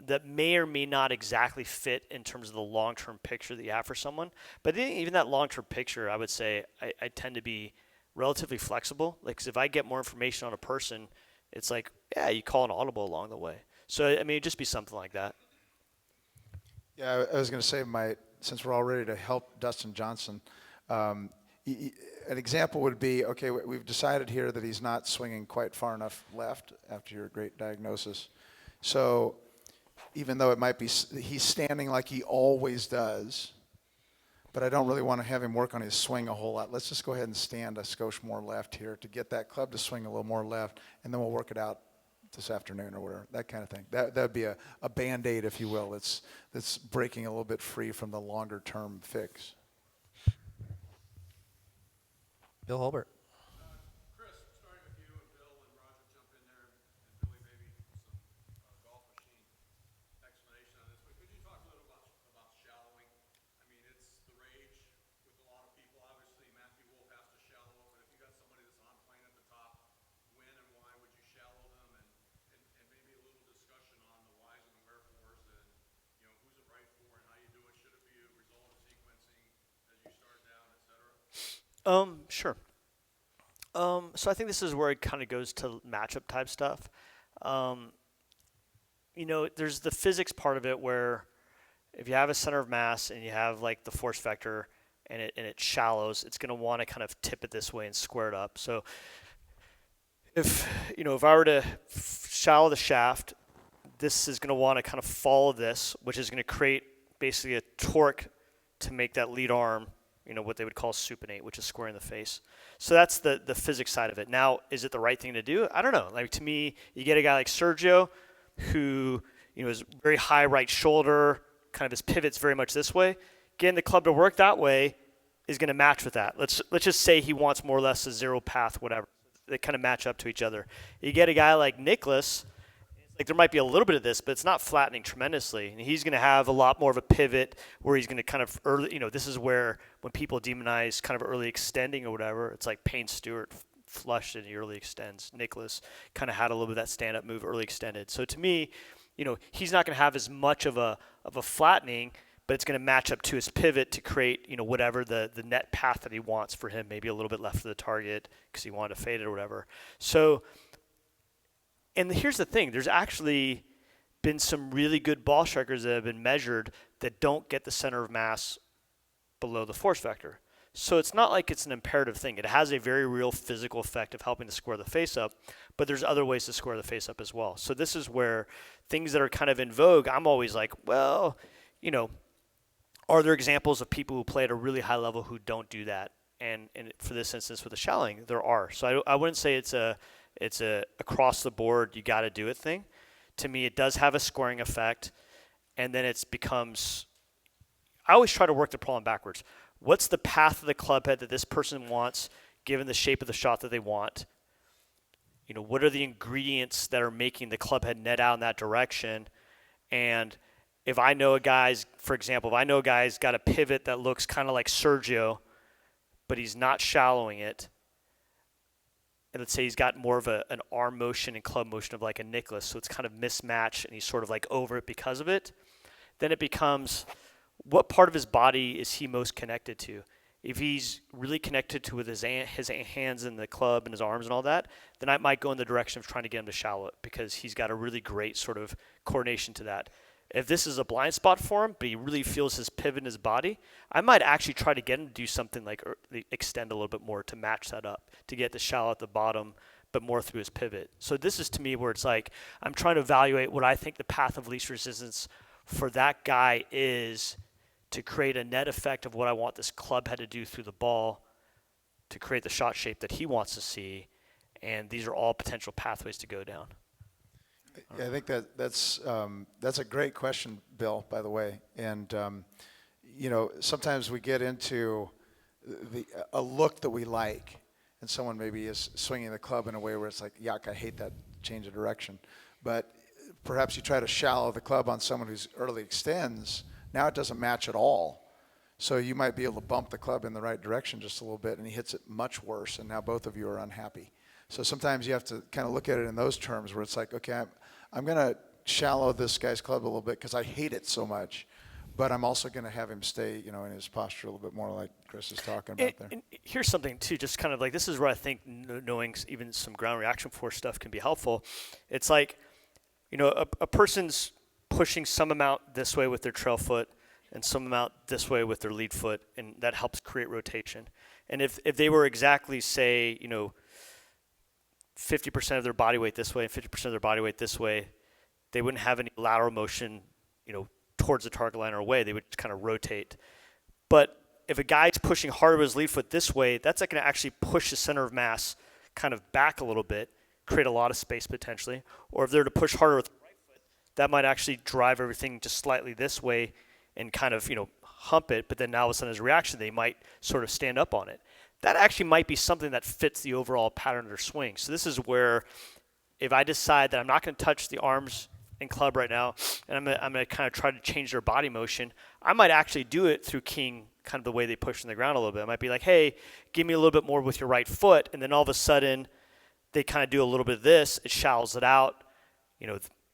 that may or may not exactly fit in terms of the long-term picture that you have for someone. But even that long-term picture, I would say I tend to be relatively flexible. Like, 'cause if I get more information on a person, it's like, yeah, you call an audible along the way. So, I mean, it'd just be something like that. Yeah, I was going to say, since we're all ready to help Dustin Johnson, an example would be, okay, we've decided here that he's not swinging quite far enough left after your great diagnosis. So even though it might be, he's standing like he always does, but I don't really want to have him work on his swing a whole lot. Let's just go ahead and stand a skosh more left here to get that club to swing a little more left, and then we'll work it out this afternoon or whatever, that kind of thing. That'd be a Band-Aid, if you will, that's breaking a little bit free from the longer-term fix. Bill Holbert. Chris, starting with you and Bill and Roger jump in there, and Billy maybe some golf machine explanation on this. But could you talk a little about shallowing? I mean, it's the rage with a lot of people. Obviously, Matthew Wolf has to shallow, but if you got somebody that's on plane at the top, when and why would you shallow them? And maybe a little discussion on the whys and the wherefores, and who's it right for and how you do it. Should it be a result of sequencing as you start down, et cetera? Sure. So I think this is where it kind of goes to matchup type stuff. There's the physics part of it where if you have a center of mass and you have like the force vector and it shallows, it's going to want to kind of tip it this way and square it up. So if I were to shallow the shaft, this is going to want to kind of follow this, which is going to create basically a torque to make that lead arm, what they would call supinate, which is square in the face. So that's the physics side of it. Now, is it the right thing to do? I don't know. Like, to me, you get a guy like Sergio who, is very high right shoulder, kind of his pivot's very much this way. Getting the club to work that way is going to match with that. Let's just say he wants more or less a zero path, whatever. They kind of match up to each other. You get a guy like Nicholas, like there might be a little bit of this, but it's not flattening tremendously. And he's going to have a lot more of a pivot where he's going to kind of early, this is where when people demonize kind of early extending or whatever, it's like Payne Stewart flushed and he early extends. Nicholas kind of had a little bit of that stand-up move early extended. So to me, he's not going to have as much of a flattening, but it's going to match up to his pivot to create, whatever the net path that he wants for him, maybe a little bit left of the target because he wanted to fade it or whatever. So, and here's the thing, there's actually been some really good ball strikers that have been measured that don't get the center of mass below the force vector. So it's not like it's an imperative thing. It has a very real physical effect of helping to square the face up, but there's other ways to square the face up as well. So this is where things that are kind of in vogue, I'm always like, well, are there examples of people who play at a really high level who don't do that? And for this instance with the shallowing, there are. So I wouldn't say it's a across the board you got to do it thing. To me, it does have a scoring effect, and then it becomes. I always try to work the problem backwards. What's the path of the club head that this person wants, given the shape of the shot that they want, what are the ingredients that are making the club head net out in that direction? And if I know a guy's, for example, if I know a guy's got a pivot that looks kind of like Sergio, but he's not shallowing it, and let's say he's got more of an arm motion and club motion of like a Nicholas, so it's kind of mismatched and he's sort of like over it because of it, then it becomes, what part of his body is he most connected to? If he's really connected to with his hands and the club and his arms and all that, then I might go in the direction of trying to get him to shallow it because he's got a really great sort of coordination to that. If this is a blind spot for him, but he really feels his pivot in his body, I might actually try to get him to do something like extend a little bit more to match that up, to get the shallow at the bottom, but more through his pivot. So this is to me where it's like I'm trying to evaluate what I think the path of least resistance for that guy is, to create a net effect of what I want this club head to do through the ball to create the shot shape that he wants to see. And these are all potential pathways to go down. Yeah, I think that's a great question, Bill, by the way. And, sometimes we get into a look that we like, and someone maybe is swinging the club in a way where it's like, yuck, I hate that change of direction. But perhaps you try to shallow the club on someone who's early extends. Now it doesn't match at all. So you might be able to bump the club in the right direction just a little bit, and he hits it much worse, and now both of you are unhappy. So sometimes you have to kind of look at it in those terms where it's like, okay, I'm going to shallow this guy's club a little bit because I hate it so much, but I'm also going to have him stay, in his posture a little bit more like Chris is talking about there. And here's something, too, just kind of like this is where I think knowing even some ground reaction force stuff can be helpful. It's like, a person's pushing some amount this way with their trail foot and some amount this way with their lead foot, and that helps create rotation. And if they were exactly, say, 50% of their body weight this way and 50% of their body weight this way, they wouldn't have any lateral motion, towards the target line or away. They would kind of rotate. But if a guy's pushing hard with his lead foot this way, that's not going to actually push the center of mass kind of back a little bit, create a lot of space potentially. Or if they're to push harder with the right foot, that might actually drive everything just slightly this way and kind of, hump it. But then now all of a sudden as a reaction, they might sort of stand up on it. That actually might be something that fits the overall pattern of their swing. So this is where if I decide that I'm not going to touch the arms and club right now, and I'm going to kind of try to change their body motion, I might actually do it through keying kind of the way they push in the ground a little bit. I might be like, hey, give me a little bit more with your right foot, and then all of a sudden they kind of do a little bit of this, it shallows it out.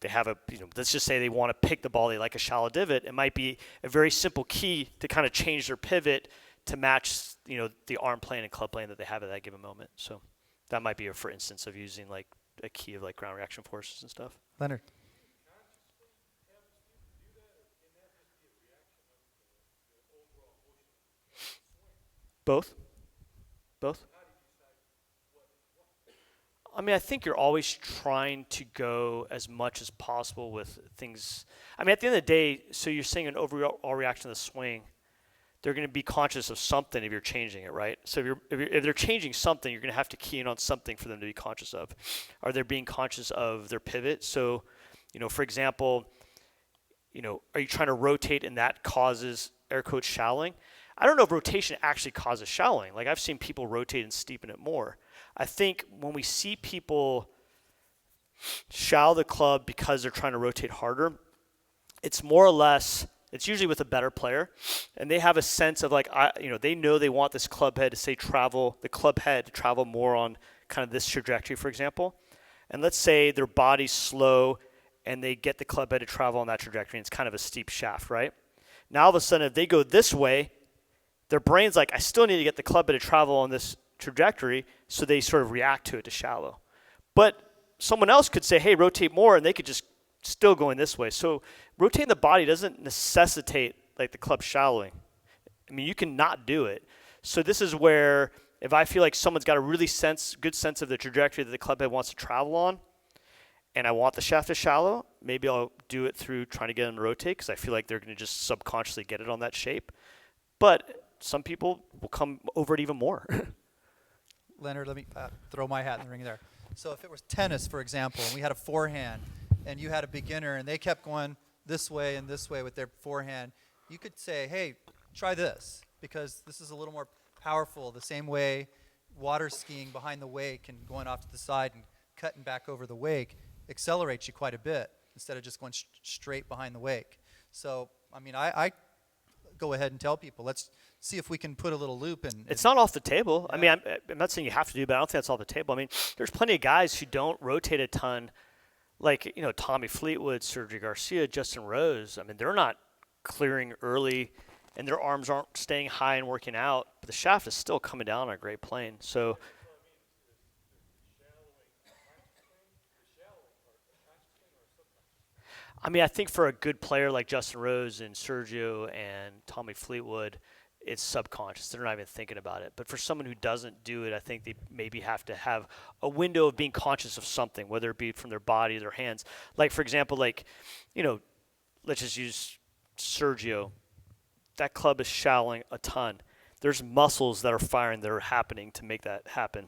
They have let's just say they want to pick the ball, they like a shallow divot. It might be a very simple key to kind of change their pivot to match, the arm plane and club plane that they have at that given moment. So that might be for instance of using like a key of like ground reaction forces and stuff. Leonard. Both. I think you're always trying to go as much as possible with things. At the end of the day, so you're saying an overall reaction to the swing, they're going to be conscious of something if you're changing it, right? So if they're changing something, you're going to have to key in on something for them to be conscious of. Are they being conscious of their pivot? So, for example, are you trying to rotate and that causes air quotes shallowing? I don't know if rotation actually causes shallowing. Like I've seen people rotate and steepen it more. I think when we see people shallow the club because they're trying to rotate harder, it's more or less, it's usually with a better player, and they have a sense of like, they know they want this club head to travel more on kind of this trajectory, for example. And let's say their body's slow and they get the club head to travel on that trajectory, and it's kind of a steep shaft, right? Now all of a sudden, if they go this way, their brain's like, I still need to get the club head to travel on this trajectory, so they sort of react to it to shallow. But someone else could say, hey, rotate more, and they could just still go in this way. So rotating the body doesn't necessitate like the club shallowing. You can not do it. So this is where if I feel like someone's got a really good sense of the trajectory that the club head wants to travel on, and I want the shaft to shallow, maybe I'll do it through trying to get them to rotate because I feel like they're going to just subconsciously get it on that shape. But some people will come over it even more. Leonard, let me throw my hat in the ring there. So if it was tennis, for example, and we had a forehand, and you had a beginner, and they kept going this way and this way with their forehand, you could say, hey, try this, because this is a little more powerful, the same way water skiing behind the wake and going off to the side and cutting back over the wake accelerates you quite a bit instead of just going straight behind the wake. So, I mean, I go ahead and tell people, let's see if we can put a little loop in. It's not off the table. Yeah. I mean, I'm not saying you have to do, but I don't think that's off the table. I mean, there's plenty of guys who don't rotate a ton, like, you know, Tommy Fleetwood, Sergio Garcia, Justin Rose. I mean, they're not clearing early, and their arms aren't staying high and working out, but the shaft is still coming down on a great plane. So, I mean, I think for a good player like Justin Rose and Sergio and Tommy Fleetwood, it's subconscious. They're not even thinking about it. But for someone who doesn't do it, I think they maybe have to have a window of being conscious of something, whether it be from their body or their hands. Like, for example, like, you know, let's just use Sergio. That club is shallowing a ton. There's muscles that are firing that are happening to make that happen.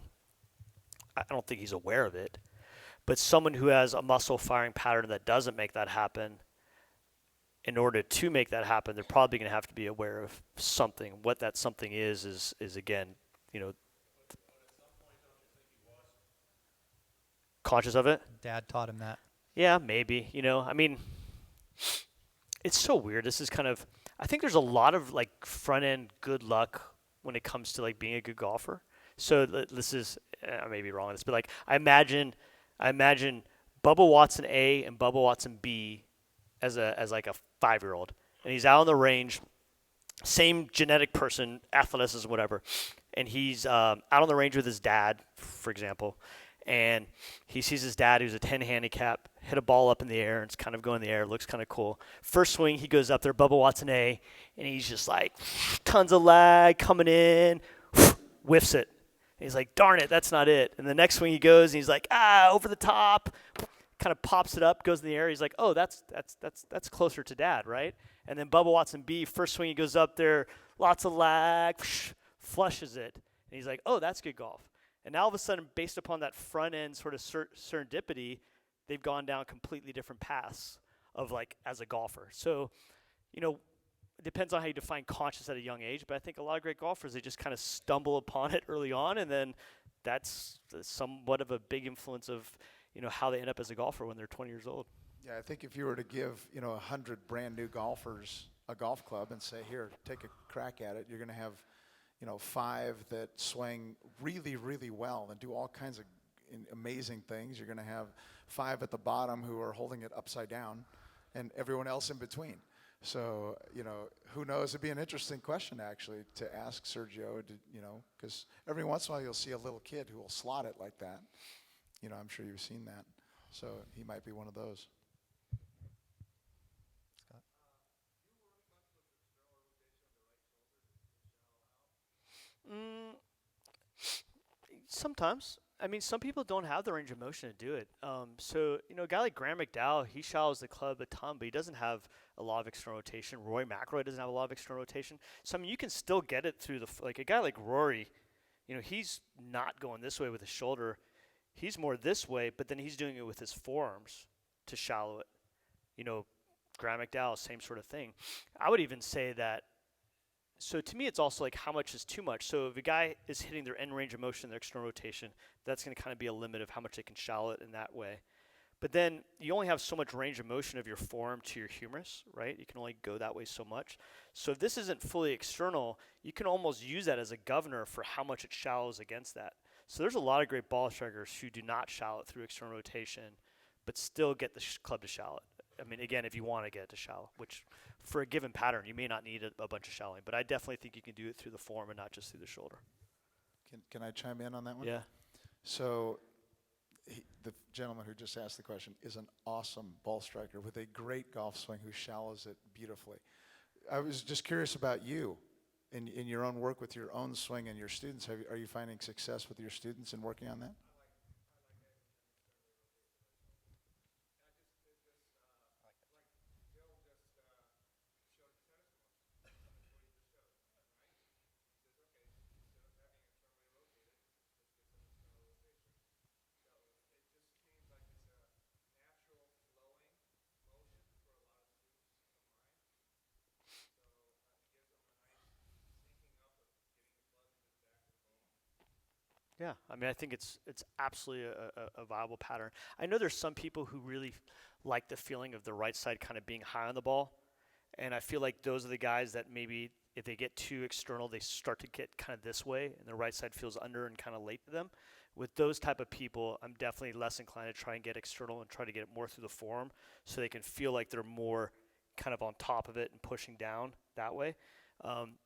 I don't think he's aware of it. But someone who has a muscle firing pattern that doesn't make that happen, in order to make that happen, they're probably going to have to be aware of something. What that something is again, you know, conscious of it. Dad taught him that. Yeah, maybe. You know, I mean, it's so weird. This is kind of, I think there's a lot of like front end good luck when it comes to like being a good golfer. So this is, I may be wrong on this, but like I imagine Bubba Watson A and Bubba Watson B as like a 5-year-old, and he's out on the range, same genetic person, athleticism, whatever, and he's out on the range with his dad, for example, and he sees his dad, who's a 10 handicap, hit a ball up in the air, and it's kind of going in the air, looks kind of cool. First swing, he goes up there, Bubba Watson A, and he's just like, tons of lag coming in, whiffs it. And he's like, darn it, that's not it. And the next swing he goes, and he's like, over the top, kind of pops it up, goes in the air. He's like, oh, that's closer to dad, right? And then Bubba Watson B, first swing he goes up there, lots of lag, flushes it. And he's like, oh, that's good golf. And now all of a sudden, based upon that front end sort of serendipity, they've gone down completely different paths of like as a golfer. So, you know, it depends on how you define conscious at a young age, but I think a lot of great golfers, they just kind of stumble upon it early on, and then that's somewhat of a big influence of, you know, how they end up as a golfer when they're 20 years old. Yeah, I think if you were to give, 100 brand new golfers a golf club and say, here, take a crack at it, you're going to have, 5 that swing really, really well and do all kinds of amazing things. You're going to have 5 at the bottom who are holding it upside down and everyone else in between. So, who knows? It'd be an interesting question, actually, to ask Sergio, because every once in a while you'll see a little kid who will slot it like that. I'm sure you've seen that. So he might be one of those. Sometimes. I mean, some people don't have the range of motion to do it. So, a guy like Graham McDowell, he shallows the club a ton, but he doesn't have a lot of external rotation. Rory McIlroy doesn't have a lot of external rotation. So, I mean, you can still get it through like a guy like Rory, he's not going this way with his shoulder. He's more this way, but then he's doing it with his forearms to shallow it. Graham McDowell, same sort of thing. I would even say that. So to me, it's also like how much is too much. So if a guy is hitting their end range of motion, their external rotation, that's going to kind of be a limit of how much they can shallow it in that way. But then you only have so much range of motion of your forearm to your humerus, right? You can only go that way so much. So if this isn't fully external, you can almost use that as a governor for how much it shallows against that. So there's a lot of great ball strikers who do not shallow it through external rotation, but still get the club to shallow it. I mean, again, if you want to get it to shallow, which for a given pattern, you may not need a bunch of shallowing, but I definitely think you can do it through the forearm and not just through the shoulder. Can I chime in on that one? Yeah. So the gentleman who just asked the question is an awesome ball striker with a great golf swing who shallows it beautifully. I was just curious about you in your own work with your own swing and your students. Are you finding success with your students in working on that? Yeah, I mean, I think it's absolutely a viable pattern. I know there's some people who really like the feeling of the right side kind of being high on the ball, and I feel like those are the guys that maybe if they get too external, they start to get kind of this way, and the right side feels under and kind of late to them. With those type of people, I'm definitely less inclined to try and get external and try to get it more through the form, so they can feel like they're more kind of on top of it and pushing down that way.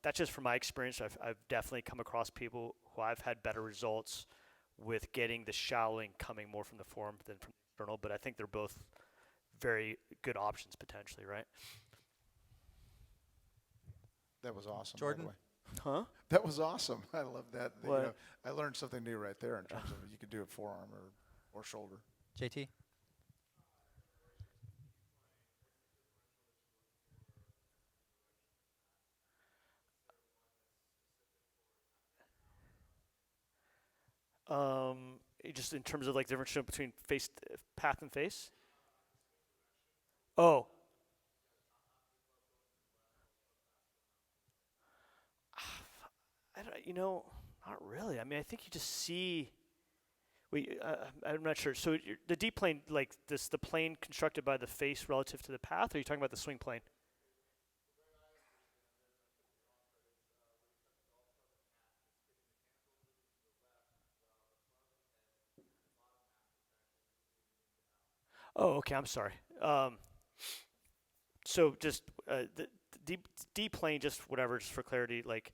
That's just from my experience. I've definitely come across people who I've had better results with getting the shallowing coming more from the form than from the external, but I think they're both very good options potentially, right? That was awesome, Jordan? by the way. Huh? That was awesome. I love that. You What? know, I learned something new right there in terms of you could do it forearm or shoulder. JT? Just in terms of like the difference between face, path and face. Oh, I don't, not really. I mean, I think you just see. I'm not sure. So the deep plane, like this, the plane constructed by the face relative to the path, or are you talking about the swing plane? Oh, okay. I'm sorry. So just the D plane, just whatever, just for clarity, like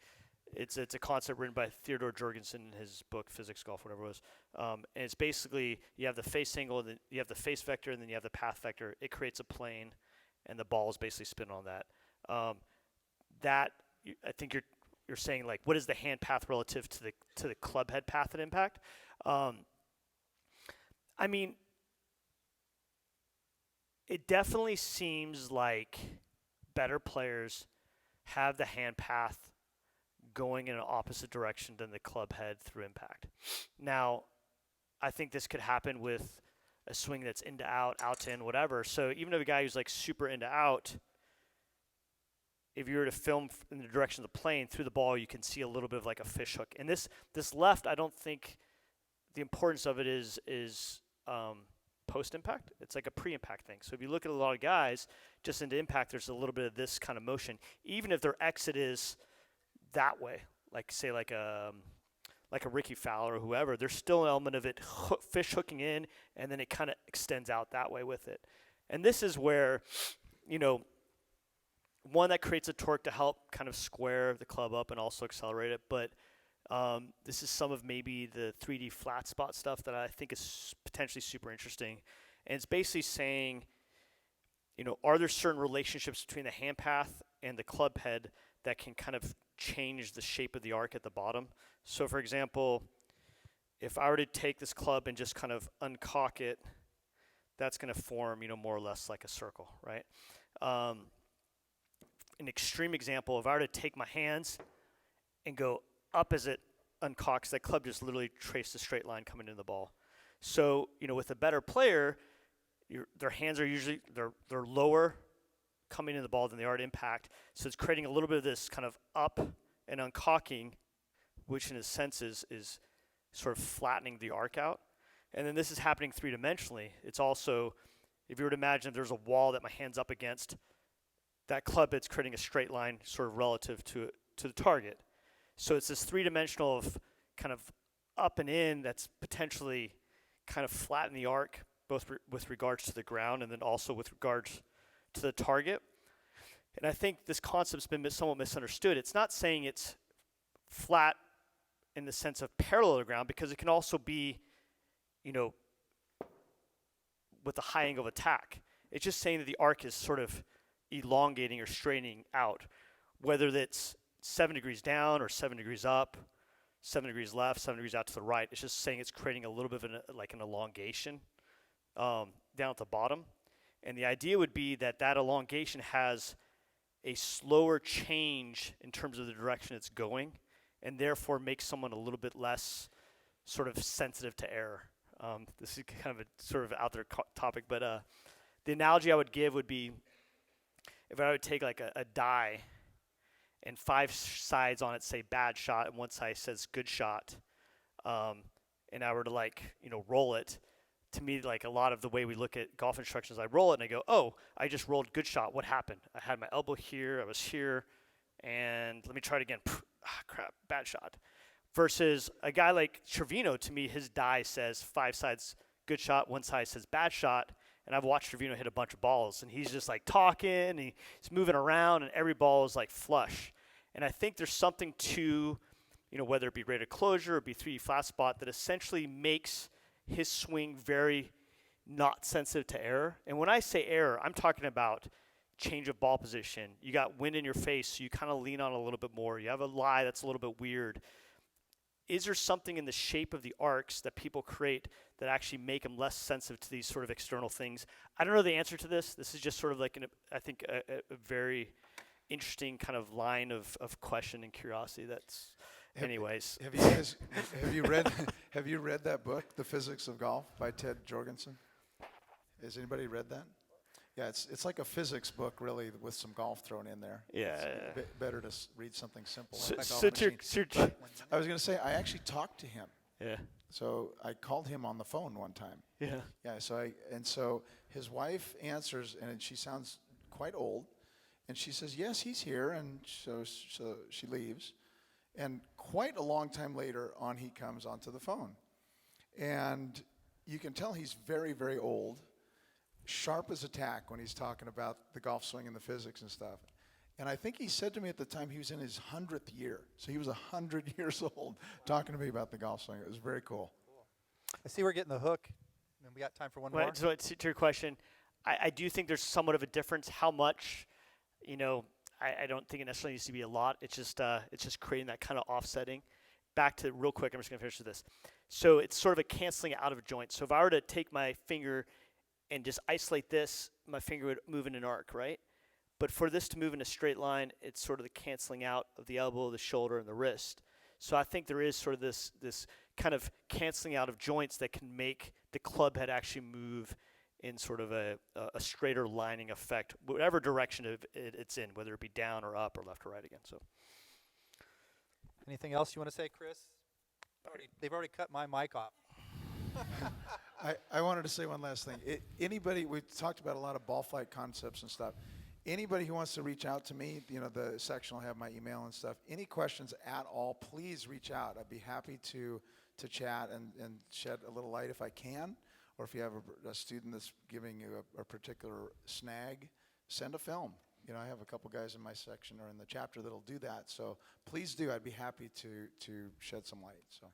it's a concept written by Theodore Jorgensen in his book Physics Golf, whatever it was, and it's basically you have the face angle, and then you have the face vector, and then you have the path vector. It creates a plane, and the ball is basically spin on that. I think you're saying like what is the hand path relative to the club head path at impact? I mean, it definitely seems like better players have the hand path going in an opposite direction than the club head through impact. Now, I think this could happen with a swing that's into out, out to in, whatever. So even if a guy who's like super into out, if you were to film in the direction of the plane through the ball, you can see a little bit of like a fish hook. And this left, I don't think the importance of it is post-impact. It's like a pre-impact thing. So if you look at a lot of guys, just into impact, there's a little bit of this kind of motion. Even if their exit is that way, like say like a Ricky Fowler or whoever, there's still an element of it fish hooking in, and then it kind of extends out that way with it. And this is where, one that creates a torque to help kind of square the club up and also accelerate it. But this is some of maybe the 3D flat spot stuff that I think is potentially super interesting. And it's basically saying, are there certain relationships between the hand path and the club head that can kind of change the shape of the arc at the bottom? So for example, if I were to take this club and just kind of uncock it, that's going to form, more or less like a circle, right? An extreme example, if I were to take my hands and go up as it uncocks, that club just literally traced a straight line coming into the ball. So, with a better player, their hands are usually, they're lower coming into the ball than they are at impact. So it's creating a little bit of this kind of up and uncocking, which in a sense is sort of flattening the arc out. And then this is happening three-dimensionally. It's also, if you were to imagine if there's a wall that my hand's up against, that club head's creating a straight line sort of relative to the target. So it's this three-dimensional of kind of up and in that's potentially kind of flatten the arc, both with regards to the ground and then also with regards to the target. And I think this concept's been somewhat misunderstood. It's not saying it's flat in the sense of parallel to the ground, because it can also be, with a high angle of attack. It's just saying that the arc is sort of elongating or straightening out, whether that's 7 degrees down or 7 degrees up, 7 degrees left, 7 degrees out to the right. It's just saying it's creating a little bit of an elongation down at the bottom. And the idea would be that elongation has a slower change in terms of the direction it's going, and therefore makes someone a little bit less sort of sensitive to error. This is kind of a sort of out there topic, but the analogy I would give would be if I would take like a die and 5 sides on it say bad shot and one side says good shot. and I were to like, roll it, to me, like a lot of the way we look at golf instructions, I roll it and I go, oh, I just rolled good shot. What happened? I had my elbow here, I was here, and let me try it again. Crap, bad shot. Versus a guy like Trevino, to me, his die says 5 sides good shot, 1 side says bad shot. And I've watched Trevino hit a bunch of balls, and he's just like talking, and he's moving around, and every ball is like flush. And I think there's something to, whether it be rated closure or be 3D flat spot, that essentially makes his swing very not sensitive to error. And when I say error, I'm talking about change of ball position. You got wind in your face, so you kind of lean on a little bit more. You have a lie that's a little bit weird. Is there something in the shape of the arcs that people create that actually make them less sensitive to these sort of external things? I don't know the answer to this. This is just sort of like, I think, a very interesting kind of line of question and curiosity. That's, anyways. Have you read that book, The Physics of Golf, by Ted Jorgensen? Has anybody read that? Yeah, it's like a physics book, really, with some golf thrown in there. Yeah. It's better to read something simple. So, like so golf machine. to I was going to say, I actually talked to him. yeah. So I called him on the phone one time. Yeah. Yeah. So his wife answers, and she sounds quite old, and she says, "Yes, he's here." And so she leaves, and quite a long time later on, he comes onto the phone, and you can tell he's very, very old, sharp as a tack when he's talking about the golf swing and the physics and stuff. And I think he said to me at the time he was in his 100th year. So he was 100 years old talking to me about the golf swing. It was very cool. I see we're getting the hook. And we got time for one more. So to your question, I do think there's somewhat of a difference. How much, I don't think it necessarily needs to be a lot. It's just creating that kind of offsetting. Back to real quick, I'm just going to finish with this. So it's sort of a canceling out of a joint. So if I were to take my finger and just isolate this, my finger would move in an arc, right? But for this to move in a straight line, it's sort of the canceling out of the elbow, the shoulder, and the wrist. So I think there is sort of this kind of canceling out of joints that can make the club head actually move in sort of a straighter lining effect, whatever direction it's in, whether it be down or up or left or right again. So, Anything else you want to say, Chris? They've already cut my mic off. I wanted to say one last thing. Anybody, we talked about a lot of ball flight concepts and stuff. Anybody who wants to reach out to me, the section will have my email and stuff. Any questions at all, please reach out. I'd be happy to chat and shed a little light if I can. Or if you have a student that's giving you a particular snag, send a film. I have a couple guys in my section or in the chapter that'll do that. So please do. I'd be happy to shed some light. So.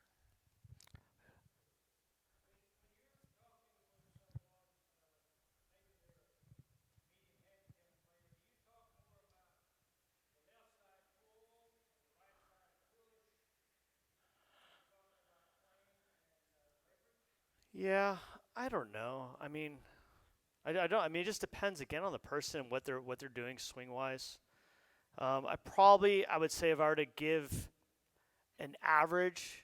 yeah, I don't know. I mean, I don't. I mean, it just depends again on the person and what they're doing swing wise. I would say if I were to give an average,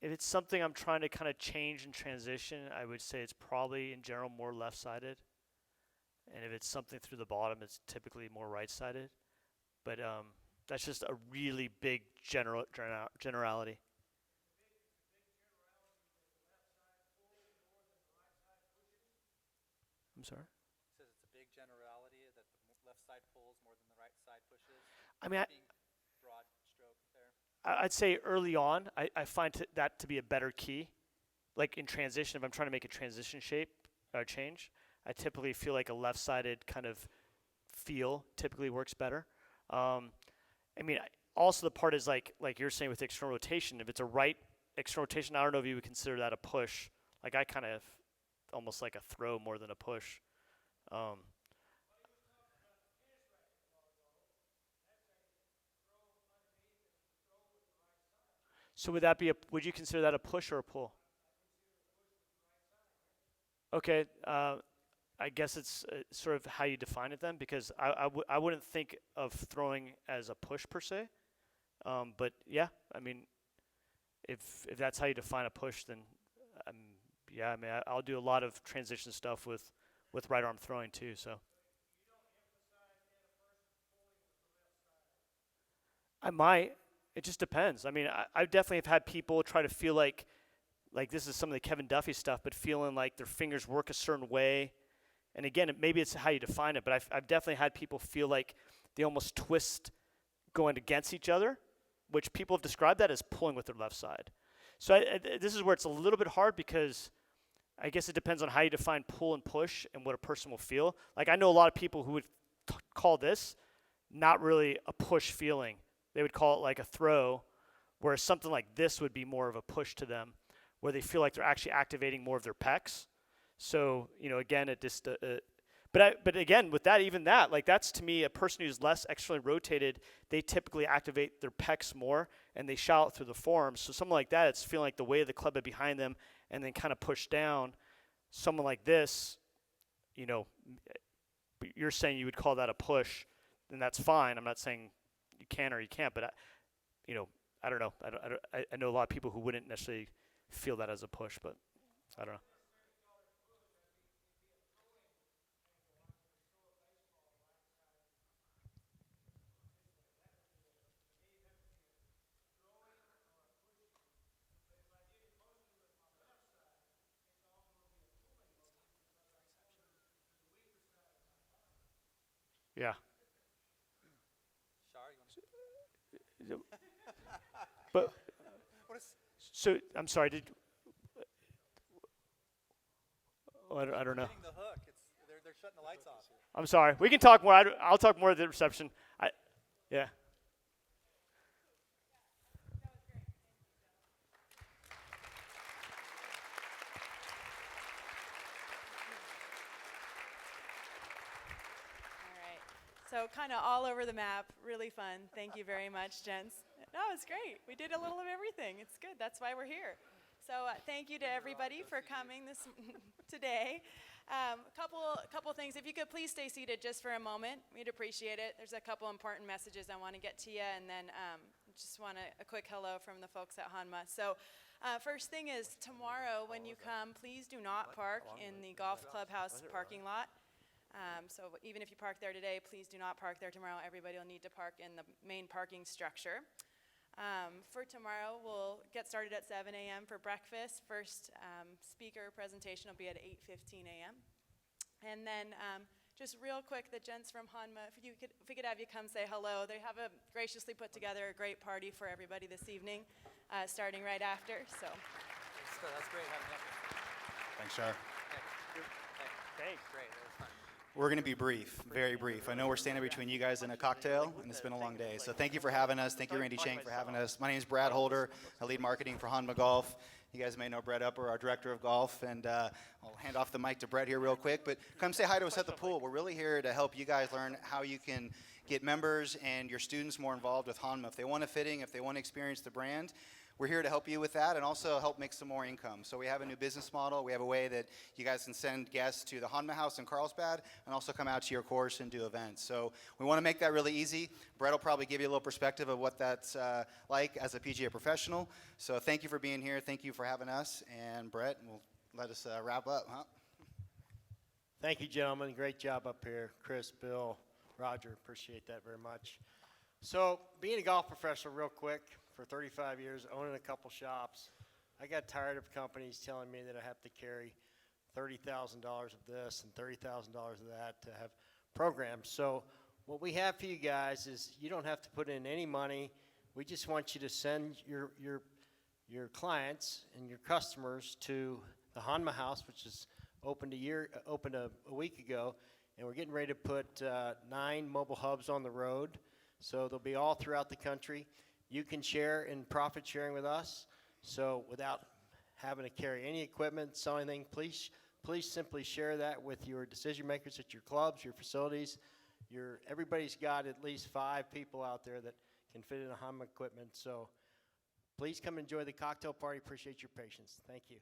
if it's something I'm trying to kind of change and transition, I would say it's probably in general more left-sided. And if it's something through the bottom, it's typically more right-sided. But that's just a really big generality. I'm sorry? It says it's a big generality that the left side pulls more than the right side pushes. I mean, Being broad stroke there. I'd say early on, I find that to be a better key. Like in transition, if I'm trying to make a transition shape or change, I typically feel like a left-sided kind of feel typically works better. Also the part is like you're saying with external rotation, if it's a right external rotation, I don't know if you would consider that a push. Like I kind of almost like a throw more than a push. So would you consider that a push or a pull? Okay, I guess it's sort of how you define it then, because I wouldn't think of throwing as a push per se. But yeah, I mean, if that's how you define a push, then yeah, I mean, I'll do a lot of transition stuff with right arm throwing too. So I might, It just depends. I mean, I definitely have had people try to feel like this is some of the Kevin Duffy stuff, but feeling like their fingers work a certain way. And again, maybe it's how you define it, but I've definitely had people feel like they almost twist going against each other, which people have described that as pulling with their left side. So this is where it's a little bit hard, because I guess it depends on how you define pull and push and what a person will feel. Like, I know a lot of people who would call this not really a push feeling. They would call it like a throw, whereas something like this would be more of a push to them, where they feel like they're actually activating more of their pecs. So, again, it just but again, with that, even that, like, that's to me a person who's less externally rotated, they typically activate their pecs more and they shout through the forearms. So something like that, it's feeling like the weight of the club head behind them and then kind of push down. Someone like this, you're saying you would call that a push, then that's fine. I'm not saying you can or you can't, but I don't know. I know a lot of people who wouldn't necessarily feel that as a push, but I don't know. Yeah. But so I'm sorry. I don't know. Hitting the hook. They're shutting the lights off. I'm sorry. We can talk more. I'll talk more at the reception. Yeah. So kind of all over the map, really fun. Thank you very much, gents. No, it's great. We did a little of everything. It's good. That's why we're here. So thank you to everybody for coming today. Couple things. If you could please stay seated just for a moment, we'd appreciate it. There's a couple important messages I want to get to you, and then just want a quick hello from the folks at Hanma. So first thing is, tomorrow when you come, please do not park in the golf clubhouse parking lot. So even if you park there today, please do not park there tomorrow. Everybody will need to park in the main parking structure. For tomorrow, we'll get started at 7 a.m. for breakfast. First speaker presentation will be at 8:15 a.m. And then just real quick, the gents from Hanma, if we could have you come say hello. They have graciously put together a great party for everybody this evening, starting right after. So That's great having you up here. Thanks, Char. Thanks. Great. That was fun. We're going to be brief, very brief. I know we're standing between you guys and a cocktail, and it's been a long day. So thank you for having us. Thank you, Randy Chang, for having us. My name is Brad Holder. I lead marketing for Hanma Golf. You guys may know Brett Upper, our director of golf, and I'll hand off the mic to Brett here real quick. But come say hi to us at the pool. We're really here to help you guys learn how you can get members and your students more involved with Hanma. If they want a fitting, if they want to experience the brand, we're here to help you with that and also help make some more income. So we have a new business model. We have a way that you guys can send guests to the Hanma House in Carlsbad and also come out to your course and do events. So we want to make that really easy. Brett will probably give you a little perspective of what that's like as a PGA professional. So thank you for being here. Thank you for having us. And Brett, will let us wrap up, huh? Thank you, gentlemen. Great job up here. Chris, Bill, Roger, appreciate that very much. So being a golf professional real quick, for 35 years, owning a couple shops, I got tired of companies telling me that I have to carry $30,000 of this and $30,000 of that to have programs. So what we have for you guys is you don't have to put in any money. We just want you to send your clients and your customers to the Hanma House, which is opened a week ago, and we're getting ready to put 9 mobile hubs on the road. So they'll be all throughout the country. You can share in profit sharing with us. So without having to carry any equipment, sell anything, please simply share that with your decision makers at your clubs, your facilities. Everybody's got at least 5 people out there that can fit in a Hanma equipment. So please come enjoy the cocktail party. Appreciate your patience. Thank you.